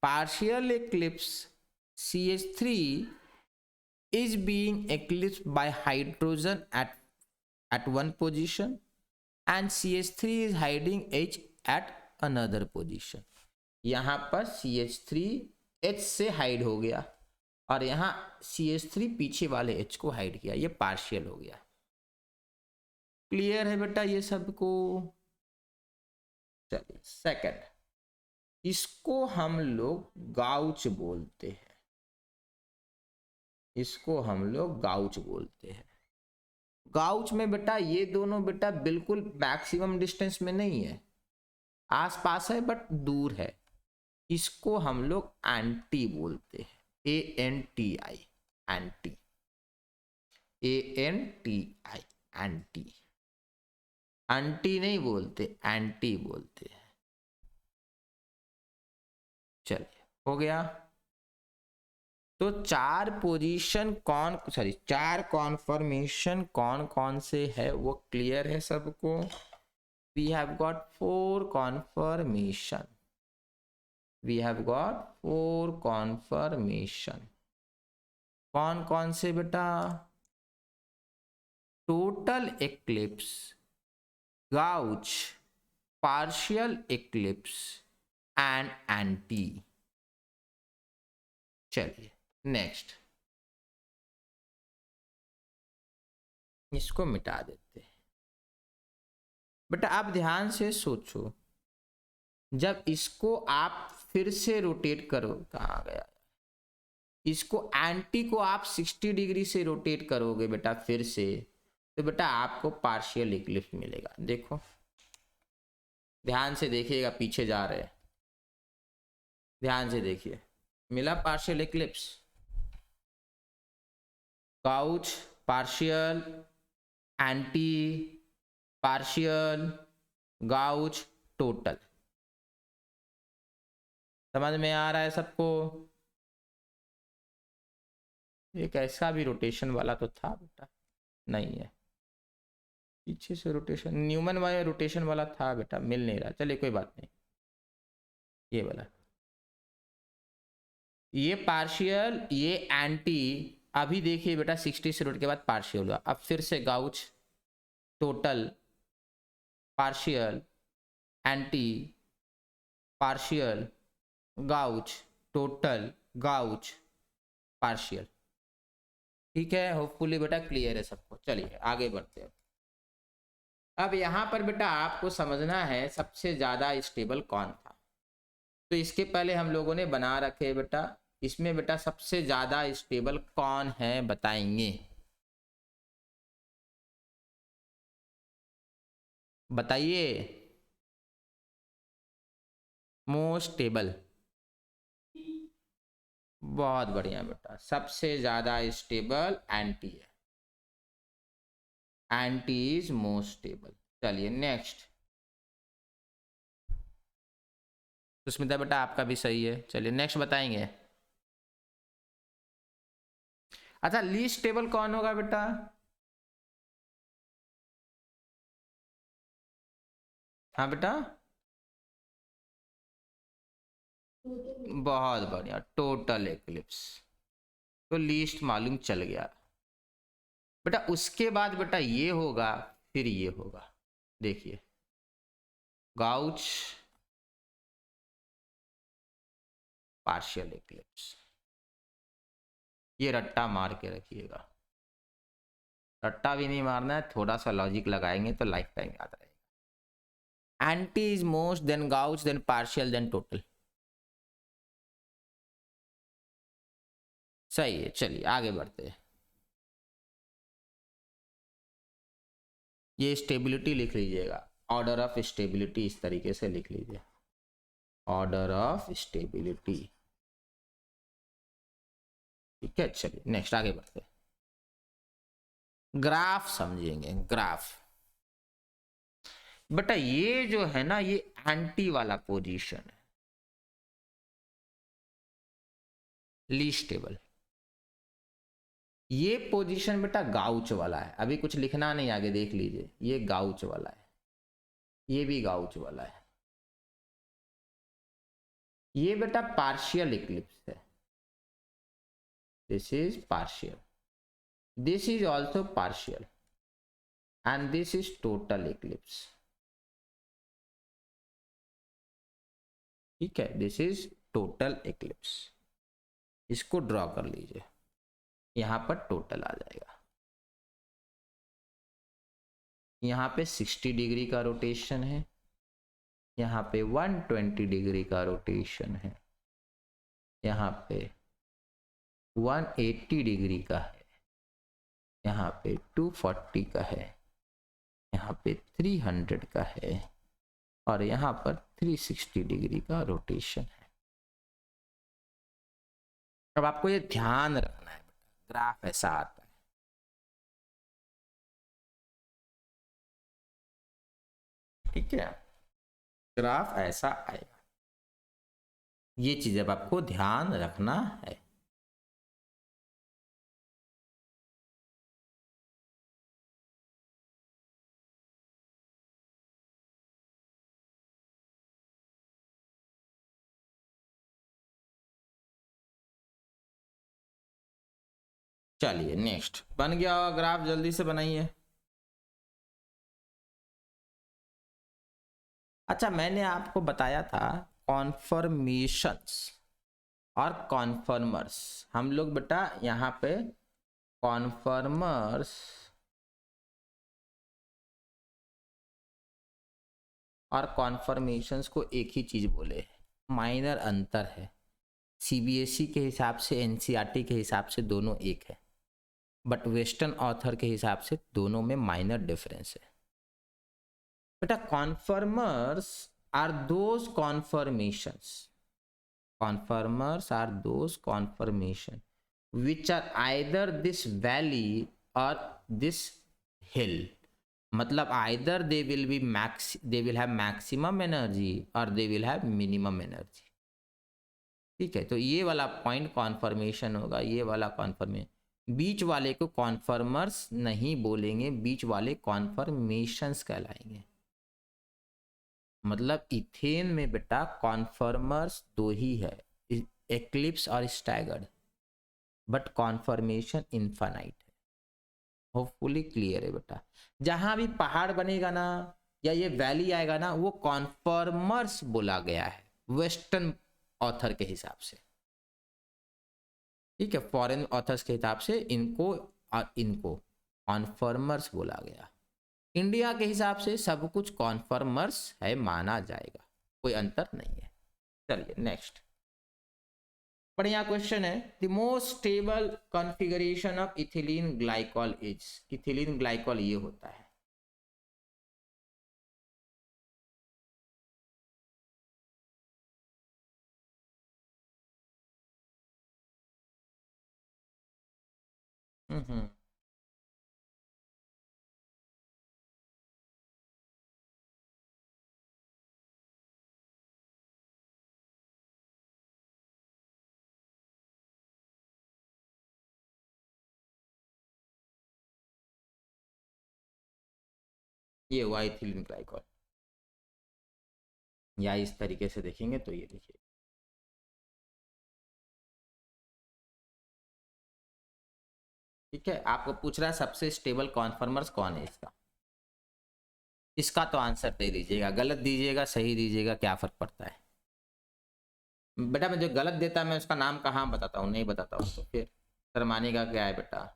partial eclipse CH3 is being eclipsed by hydrogen at one position and CH3 is hiding H at another position। यहाँ पर CH3 H से hide हो गया और यहाँ CH3 पीछे वाले H को हाइड किया, ये पार्शियल हो गया। क्लियर है बेटा ये सबको? चलिए सेकंड, इसको हम लोग गाउच बोलते हैं, इसको हम लोग गाउच बोलते हैं। गाउच में बेटा ये दोनों बेटा बिल्कुल मैक्सिमम डिस्टेंस में नहीं है, आसपास है बट दूर है। इसको हम लोग एंटी बोलते हैं, ANTI, anti, ANTI, anti. Anti नहीं बोलते, एंटी बोलते हैं। चलिए हो गया। तो चार पोजीशन चार कॉन्फर्मेशन कौन कौन से है वो क्लियर है सबको? We have got 4 conformation, we have got 4 conformation. कौन कौन से बेटा? Total eclipse, gauche, partial eclipse and anti. चलिए नेक्स्ट, इसको मिटा देते हैं। बेटा आप ध्यान से सोचो, जब इसको आप फिर से रोटेट करो, कहाँ गया, इसको एंटी को आप 60 डिग्री से रोटेट करोगे बेटा फिर से, तो बेटा आपको पार्शियल इक्लिप्स मिलेगा। देखो ध्यान से देखिएगा, पीछे जा रहे हैं, ध्यान से देखिए, मिला partial Eclipse. Gauche partial, anti partial, gauche total. समझ में आ रहा है सबको? एक ऐसा भी रोटेशन वाला तो था बेटा, नहीं है, पीछे से रोटेशन, न्यूमन वाला रोटेशन वाला था बेटा, मिल नहीं रहा। चलिए कोई बात नहीं, ये वाला, ये पार्शियल, ये एंटी। अभी देखिए बेटा 60 से रोट के बाद पार्शियल हुआ, अब फिर से gauche, total, partial, anti, partial, gauche, total, gauche, partial. ठीक है, होपफुली बेटा क्लियर है सबको। चलिए आगे बढ़ते हैं। अब यहाँ पर बेटा आपको समझना है सबसे ज़्यादा स्टेबल कौन था। तो इसके पहले हम लोगों ने बना रखे बेटा, इसमें बेटा सबसे ज़्यादा स्टेबल कौन है बताएंगे? बताइए। मोस्ट स्टेबल, बहुत बढ़िया बेटा, सबसे ज्यादा स्टेबल एंटी है, एंटी इज मोस्ट स्टेबल। चलिए नेक्स्ट। सुष्मिता बेटा आपका भी सही है, चलिए नेक्स्ट बताएंगे। अच्छा, लीस्ट स्टेबल कौन होगा बेटा? हाँ बेटा, बहुत बढ़िया, टोटल एक्लिप्स। तो लीस्ट मालूम चल गया बेटा। उसके बाद बेटा ये होगा, फिर ये होगा, देखिए गाउच, पार्शियल एक्लिप्स। ये रट्टा मार के रखिएगा, रट्टा भी नहीं मारना है, थोड़ा सा लॉजिक लगाएंगे तो लाइफ टाइम याद रहेगा। Anti is most, then gauche, then partial, then total. सही है, चलिए आगे बढ़ते हैं। ये स्टेबिलिटी लिख लीजिएगा, ऑर्डर ऑफ स्टेबिलिटी इस तरीके से लिख लीजिए, ऑर्डर ऑफ स्टेबिलिटी। ठीक है, चलिए नेक्स्ट आगे बढ़ते हैं। ग्राफ समझेंगे, ग्राफ। बेटा ये जो है ना, ये एंटी वाला पोजीशन है, लीस्ट स्टेबल। ये पोजीशन बेटा गाउच वाला है, अभी कुछ लिखना नहीं, आगे देख लीजिए, ये गाउच वाला है, ये भी गाउच वाला है। ये बेटा पार्शियल इक्लिप्स है, this is partial, this is also partial, and this is total Eclipse. ठीक है, दिस इज टोटल इक्लिप्स। इसको ड्रॉ कर लीजिए, यहां पर टोटल आ जाएगा। यहाँ पे 60 डिग्री का रोटेशन है, यहाँ पे 120 डिग्री का रोटेशन है, यहाँ पे 180 डिग्री का है, यहाँ पे 240 का है, यहाँ पे 300 का है, और यहाँ पर 360 डिग्री का रोटेशन है। अब आपको ये ध्यान रखना है, ग्राफ ऐसा आता है। ठीक है, ग्राफ ऐसा आएगा, ये चीज अब आपको ध्यान रखना है। चलिए नेक्स्ट, बन गया होगा ग्राफ, जल्दी से बनाइए। अच्छा, मैंने आपको बताया था कॉन्फर्मेशंस और कॉन्फर्मर्स। हम लोग बेटा यहाँ पे कॉन्फर्मर्स और कॉन्फर्मेशंस को एक ही चीज बोले, माइनर अंतर है। सीबीएसई के हिसाब से, एनसीईआरटी के हिसाब से दोनों एक है, बट वेस्टर्न ऑथर के हिसाब से दोनों में माइनर डिफरेंस है। बेटा conformers are those conformations, confirmers are those confirmation which are either this valley or this hill। मतलब either they will be they will have maximum energy or they will have minimum energy। ठीक है, तो ये वाला point conformation होगा, ये वाला conformation. बीच वाले को कॉन्फर्मर्स नहीं बोलेंगे, बीच वाले कॉन्फर्मेशंस कहलाएंगे। मतलब इथेन में बेटा कॉन्फर्मर्स दो ही है, एक्लिप्स और स्टैगर्ड, बट कॉन्फर्मेशन इनफाइनाइट है। होपफुली क्लियर है बेटा। जहां भी पहाड़ बनेगा ना, या ये वैली आएगा ना, वो कॉन्फर्मर्स बोला गया है वेस्टर्न ऑथर के हिसाब से। ठीक है, फॉरेन ऑथर्स के हिसाब से इनको और इनको कॉन्फर्मर्स बोला गया। इंडिया के हिसाब से सब कुछ कॉन्फर्मर्स है माना जाएगा, कोई अंतर नहीं है। चलिए नेक्स्ट, बढ़िया क्वेश्चन है। The most stable configuration of ethylene glycol is. Ethylene glycol ये होता है, हम्म। ये हुआ इथिलीन ग्लाइकॉल, या इस तरीके से देखेंगे तो ये देखिए, ठीक है। आपको पूछ रहा है सबसे स्टेबल कॉन्फर्मर्स कौन है इसका, इसका तो आंसर दे दीजिएगा, गलत दीजिएगा सही दीजिएगा क्या फर्क पड़ता है। बेटा मैं जो गलत देता है मैं उसका नाम कहाँ बताता हूँ, नहीं बताता हूँ तो फिर शर्माने का क्या है बेटा।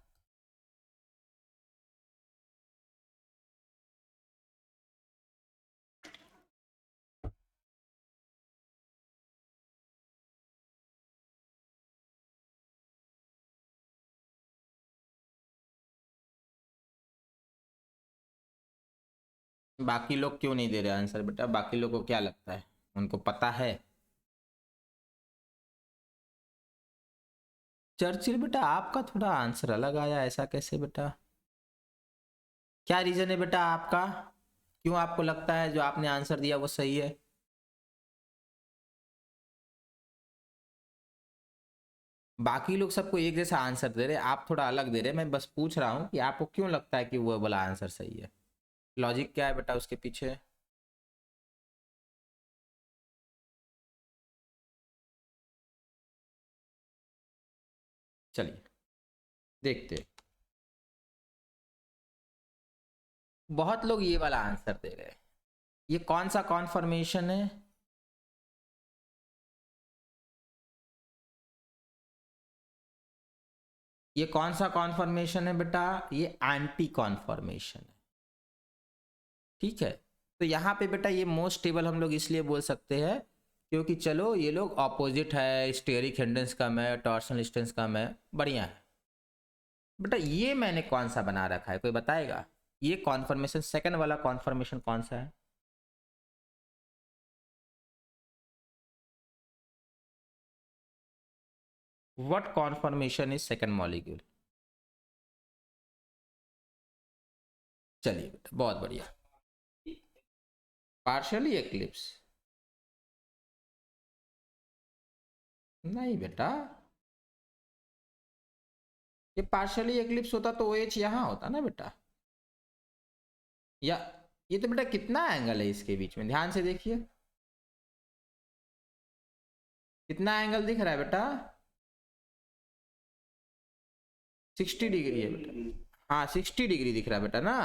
बाकी लोग क्यों नहीं दे रहे आंसर बेटा, बाकी लोग को क्या लगता है, उनको पता है। चर्चिल बेटा आपका थोड़ा आंसर अलग आया, ऐसा कैसे बेटा, क्या रीजन है बेटा आपका, क्यों आपको लगता है जो आपने आंसर दिया वो सही है। बाकी लोग सबको एक जैसा आंसर दे रहे, आप थोड़ा अलग दे रहे, मैं बस पूछ रहा हूँ कि आपको क्यों लगता है कि वो वाला आंसर सही है, लॉजिक क्या है बेटा उसके पीछे। चलिए देखते, बहुत लोग ये वाला आंसर दे रहे हैं, ये कौन सा कॉन्फर्मेशन है, ये कौन सा कॉन्फर्मेशन है बेटा, ये एंटी कॉन्फर्मेशन है, ठीक है। तो यहाँ पे बेटा ये मोस्ट स्टेबल हम लोग इसलिए बोल सकते हैं क्योंकि चलो ये लोग ऑपोजिट है, स्टेरिक हिंड्रेंस कम है, टॉर्शनल डिस्टेंस कम है, बढ़िया है। बेटा ये मैंने कौन सा बना रखा है कोई बताएगा, ये कॉन्फर्मेशन सेकंड वाला कॉन्फर्मेशन कौन सा है। What conformation is second molecule. चलिए बेटा बहुत बढ़िया, पार्शियली एक्लिप्स, नहीं बेटा, ये पार्शियली एक्लिप्स होता तो OH यहाँ होता ना बेटा, या ये तो बेटा कितना एंगल है इसके बीच में, ध्यान से देखिए कितना एंगल दिख रहा है बेटा, 60 डिग्री है बेटा, हाँ 60 डिग्री दिख रहा है बेटा ना।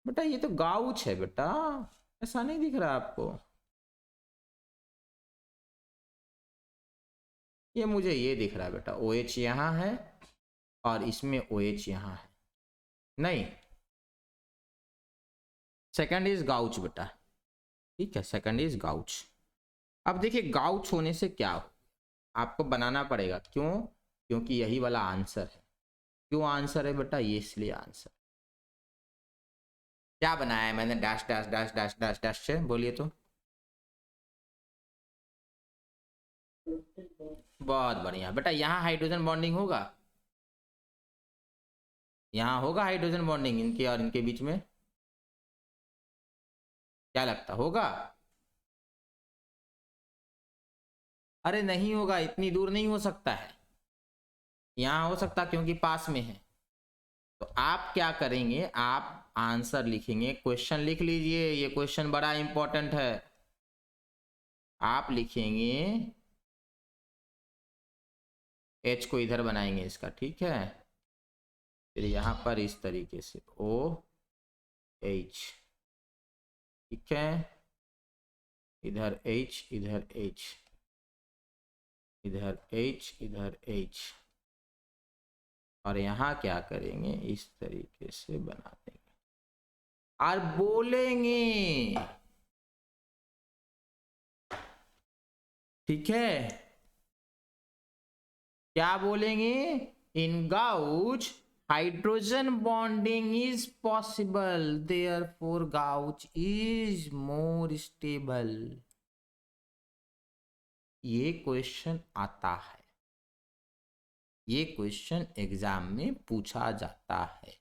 बेटा ये तो गाउच है बेटा, ऐसा नहीं दिख रहा आपको, ये मुझे ये दिख रहा है बेटा, OH यहाँ है और इसमें OH यहाँ है, नहीं सेकंड इज गाउच बेटा, ठीक है सेकंड इज गाउच। अब देखिए गाउच होने से क्या हो, आपको बनाना पड़ेगा, क्यों, क्योंकि यही वाला आंसर है, क्यों आंसर है बेटा, ये इसलिए आंसर, क्या बनाया है मैंने, dash dash dash dash dash dash से बोलिए तो, बहुत बढ़िया बेटा, यहाँ हाइड्रोजन बॉन्डिंग होगा, यहाँ होगा हाइड्रोजन बॉन्डिंग इनके और इनके बीच में, क्या लगता होगा, अरे नहीं होगा, इतनी दूर नहीं हो सकता है, यहाँ हो सकता क्योंकि पास में है। तो आप क्या करेंगे, आप आंसर लिखेंगे, क्वेश्चन लिख लीजिए, ये क्वेश्चन बड़ा इंपॉर्टेंट है, आप लिखेंगे H को इधर बनाएंगे इसका, ठीक है, फिर यहाँ पर इस तरीके से OH, ठीक है, इधर H इधर H, इधर H इधर H, और यहाँ क्या करेंगे इस तरीके से बना देंगे और बोलेंगे, ठीक है, क्या बोलेंगे, in gauche hydrogen bonding is possible, therefore gauche is more stable, ये क्वेश्चन आता है, ये क्वेश्चन एग्जाम में पूछा जाता है,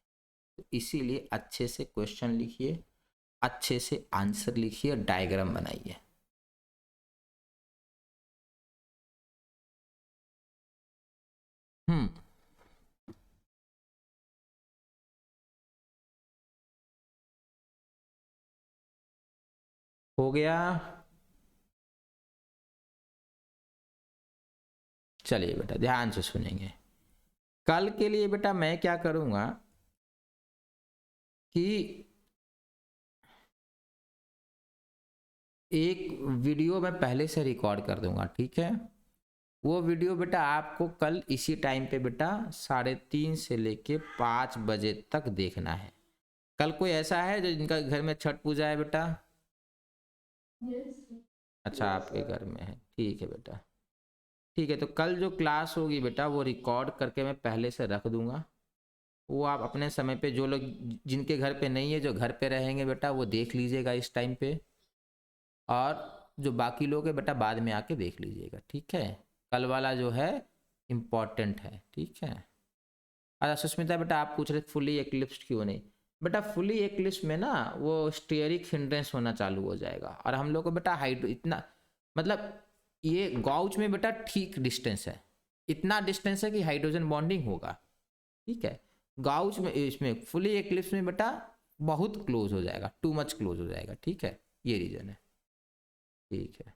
तो इसीलिए अच्छे से क्वेश्चन लिखिए, अच्छे से आंसर लिखिए, डायग्राम बनाइए। हो गया। चलिए बेटा ध्यान से सुनेंगे। कल के लिए बेटा मैं क्या करूंगा कि एक वीडियो मैं पहले से रिकॉर्ड कर दूंगा, ठीक है। वो वीडियो बेटा आपको कल इसी टाइम पे बेटा 3:30 से लेके 5 बजे तक देखना है। कल कोई ऐसा है जो जिनका घर में छठ पूजा है बेटा? अच्छा आपके घर में है, ठीक है बेटा, ठीक है। तो कल जो क्लास होगी बेटा वो रिकॉर्ड करके मैं पहले से रख दूंगा। वो आप अपने समय पे, जो लोग जिनके घर पे नहीं है, जो घर पे रहेंगे बेटा वो देख लीजिएगा इस टाइम पे, और जो बाकी लोग हैं बेटा बाद में आके देख लीजिएगा, ठीक है। कल वाला जो है इम्पॉर्टेंट है, ठीक है। अच्छा सुष्मिता बेटा आप पूछ रहे फुली एक्लिप्स क्यों नहीं? बेटा फुली एक्लिप्स में ना वो स्टेरिक हिंड्रेंस होना चालू हो जाएगा, और हम लोग को बेटा हाइट इतना, मतलब ये गॉउच में बेटा ठीक डिस्टेंस है, इतना डिस्टेंस है कि हाइड्रोजन बॉन्डिंग होगा, ठीक है। गाउच में, इसमें फुली एक्लिप्स में बेटा बहुत क्लोज हो जाएगा, टू मच क्लोज हो जाएगा, ठीक है। ये रीजन है, ठीक है।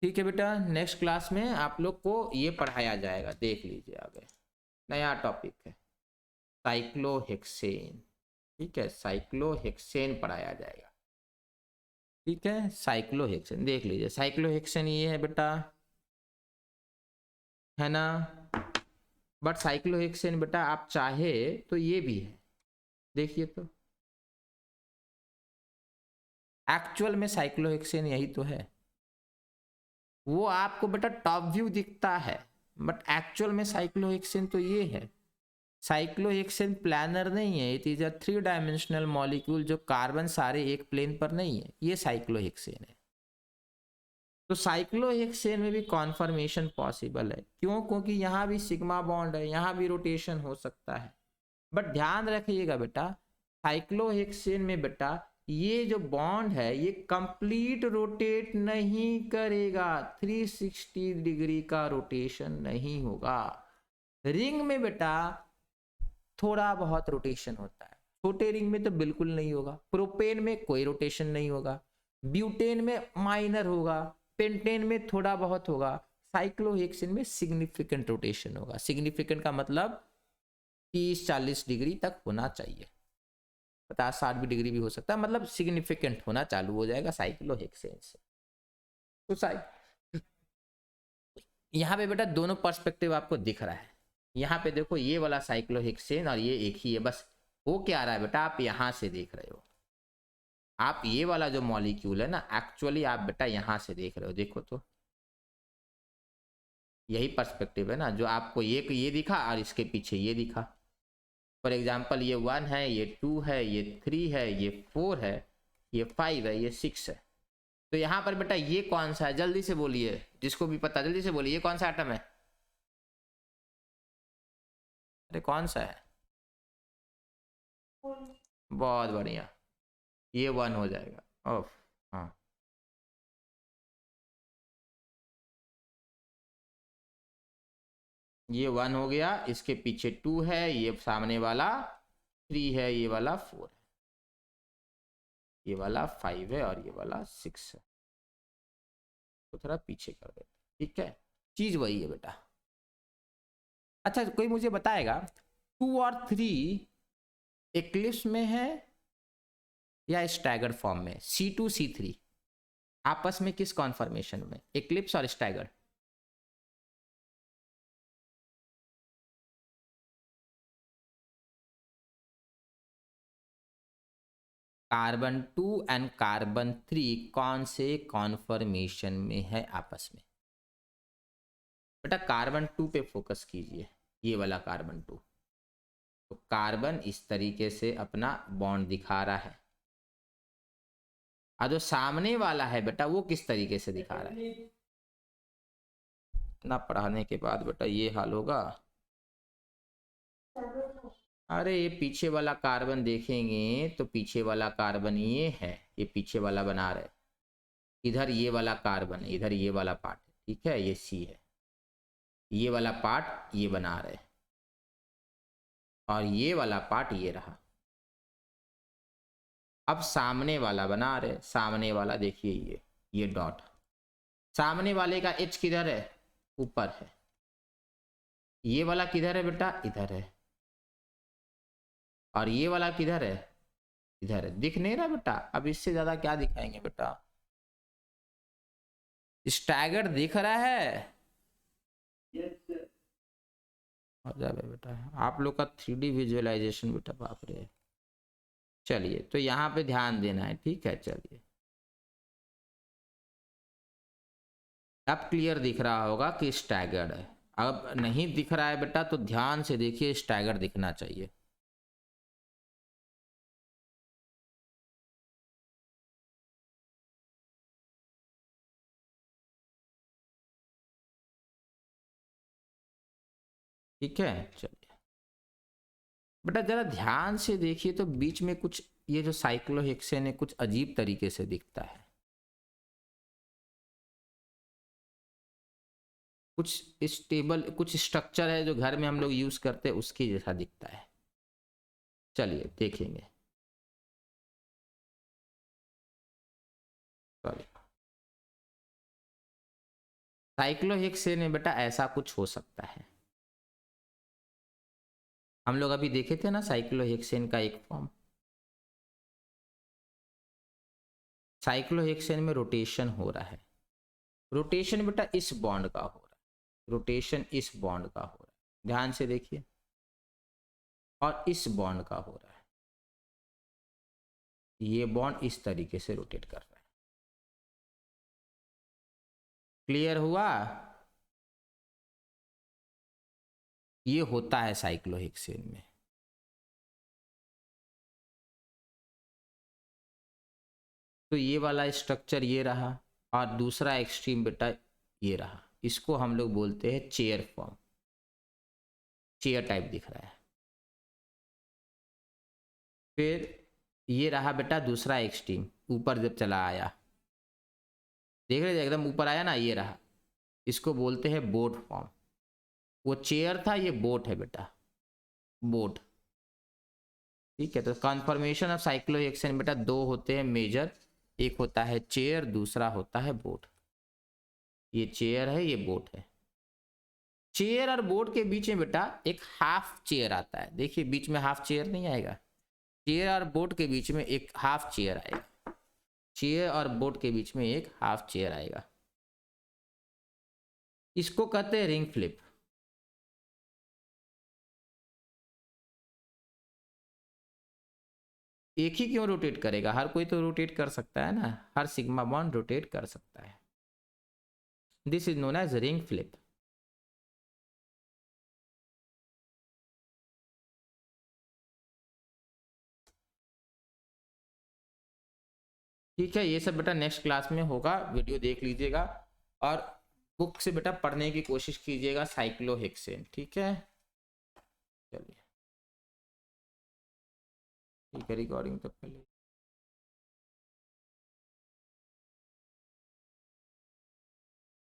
ठीक है बेटा, नेक्स्ट क्लास में आप लोग को ये पढ़ाया जाएगा, देख लीजिए आगे नया टॉपिक है साइक्लोहेक्सेन, ठीक है। साइक्लोहेक्सेन पढ़ाया जाएगा, ठीक है। साइक्लोहेक्सेन देख लीजिए, साइक्लोहेक्सेन ये है बेटा, है ना। बट साइक्लोहेक्सेन बेटा आप चाहे तो ये भी है, देखिए तो एक्चुअल में साइक्लोहेक्सेन यही तो है। वो आपको बेटा टॉप व्यू दिखता है, बट एक्चुअल में साइक्लोहेक्सेन तो ये है। साइक्लोहेक्सेन प्लानर नहीं है, it is a 3 dimensional molecule जो कार्बन सारे एक प्लेन पर नहीं है, ये साइक्लोहेक्सेन है। तो साइक्लोहेक्सेन में भी कॉन्फर्मेशन पॉसिबल है, क्यों? क्योंकि यहाँ भी सिग्मा बॉन्ड है, यहाँ भी रोटेशन हो सकता है। बट ध्यान रखिएगा बेटा, साइक्लोहेक्सेन में बेटा ये जो बॉन्ड है ये कंप्लीट रोटेट नहीं करेगा, 360 डिग्री का रोटेशन नहीं होगा। रिंग में बेटा थोड़ा बहुत रोटेशन होता है, छोटे रिंग में तो बिल्कुल नहीं होगा। प्रोपेन में कोई रोटेशन नहीं होगा, ब्यूटेन में माइनर होगा, पेंटेन में थोड़ा बहुत होगा, साइक्लोहेक्सेन में सिग्निफिकेंट रोटेशन होगा। सिग्निफिकेंट का मतलब 30-40 डिग्री तक होना चाहिए, 50-60 भी डिग्री भी हो सकता है, मतलब सिग्निफिकेंट होना चालू हो जाएगा साइक्लोहेक्सेन से। तो यहाँ पे बेटा दोनों पर्सपेक्टिव आपको दिख रहा है। यहाँ पे देखो ये वाला साइक्लोहेक्सेन और ये एक ही है, बस हो क्या रहा है बेटा आप यहाँ से देख रहे हो, आप ये वाला जो मॉलिक्यूल है ना एक्चुअली आप बेटा यहाँ से देख रहे हो, देखो तो यही पर्सपेक्टिव है ना, जो आपको ये दिखा और इसके पीछे ये दिखा। फॉर एग्जाम्पल ये 1 है, ये 2 है, ये 3 है, ये 4 है, ये 5 है, ये 6 है। तो यहाँ पर बेटा ये कौन सा है, जल्दी से बोलिए, जिसको भी पता जल्दी से बोलिए, ये कौन सा एटम है? अरे कौन सा है? बहुत बढ़िया, ये 1 हो जाएगा। ओफ हाँ, ये 1 हो गया, इसके पीछे 2 है, ये सामने वाला 3 है, ये वाला 4 है, ये वाला 5 है और ये वाला 6 है। तो थोड़ा पीछे कर देते, ठीक है, चीज वही है बेटा। अच्छा कोई मुझे बताएगा 2 और 3 एक्लिप्स में है या स्टैगर्ड फॉर्म में? C2 C3 आपस में किस कॉन्फर्मेशन में, एक्लिप्स और स्टैगर्ड? कार्बन 2 एंड कार्बन 3 कौन से कॉन्फर्मेशन में है आपस में? बेटा कार्बन 2 पे फोकस कीजिए, ये वाला कार्बन 2। तो कार्बन इस तरीके से अपना बॉन्ड दिखा रहा है, और जो सामने वाला है बेटा वो किस तरीके से दिखा रहा है? इतना पढ़ाने के बाद बेटा ये हाल होगा। अरे ये पीछे वाला कार्बन देखेंगे तो पीछे वाला कार्बन ये है, ये पीछे वाला बना रहे, इधर ये वाला कार्बन है, इधर ये वाला पार्ट है, ठीक है, ये सी है, ये वाला पार्ट ये बना रहे और ये वाला पार्ट ये रहा। अब सामने वाला बना रहे, सामने वाला देखिए ये डॉट, सामने वाले का एच किधर है, ऊपर है, ये वाला किधर है बेटा, इधर है, और ये वाला किधर है, इधर है। दिख नहीं रहा बेटा? अब इससे ज्यादा क्या दिखाएंगे बेटा? स्टैगर्ड दिख रहा है? बेटा आप लोग का 3D विजुअलाइजेशन बेटा बाप रे। चलिए तो यहाँ पे ध्यान देना है, ठीक है। चलिए अब क्लियर दिख रहा होगा कि स्टैगर्ड है। अब नहीं दिख रहा है बेटा तो ध्यान से देखिए, स्टैगर्ड दिखना चाहिए। ठीक है। चलिए बेटा जरा ध्यान से देखिए तो बीच में कुछ ये जो साइक्लोहेक्सेन है कुछ अजीब तरीके से दिखता है, कुछ स्टेबल कुछ स्ट्रक्चर है जो घर में हम लोग यूज करते हैं उसके जैसा दिखता है। चलिए देखेंगे। साइक्लोहेक्सेन में बेटा ऐसा कुछ हो सकता है। हम लोग अभी देखे थे ना साइक्लोहेक्सेन का एक फॉर्म। साइक्लोहेक्सेन में रोटेशन हो रहा है, रोटेशन बेटा इस बॉन्ड का हो रहा है, रोटेशन इस बॉन्ड का हो रहा है, ध्यान से देखिए, और इस बॉन्ड का हो रहा है, ये बॉन्ड इस तरीके से रोटेट कर रहा है। क्लियर हुआ? ये होता है साइक्लोहेक्सेन में। तो ये वाला स्ट्रक्चर ये रहा और दूसरा एक्सट्रीम बेटा ये रहा, इसको हम लोग बोलते हैं चेयर फॉर्म, चेयर टाइप दिख रहा है। फिर ये रहा बेटा दूसरा एक्सट्रीम, ऊपर जब चला आया, देख रहे एकदम ऊपर आया ना, ये रहा, इसको बोलते हैं बोट फॉर्म। वो चेयर था, ये बोट है बेटा, बोट। ठीक है, तो कॉन्फर्मेशन ऑफ साइक्लोहेक्सेन बेटा दो होते हैं मेजर, एक होता है चेयर, दूसरा होता है बोट। ये चेयर है, ये बोट है। चेयर और बोट के बीच में बेटा एक हाफ चेयर आता है, देखिए बीच में हाफ चेयर नहीं आएगा, चेयर और बोट के बीच में एक हाफ चेयर आएगा, चेयर और बोट के बीच में एक हाफ चेयर आएगा, इसको कहते हैं रिंग फ्लिप। एक ही क्यों रोटेट करेगा, हर कोई तो रोटेट कर सकता है ना, हर सिग्मा बॉन्ड रोटेट कर सकता है। This is known as ring flip. ठीक है, ये सब बेटा नेक्स्ट क्लास में होगा, वीडियो देख लीजिएगा और बुक से बेटा पढ़ने की कोशिश कीजिएगा साइक्लोहेक्सेन। ठीक है, चलिए ठीक है, रिकॉर्डिंग तक पहले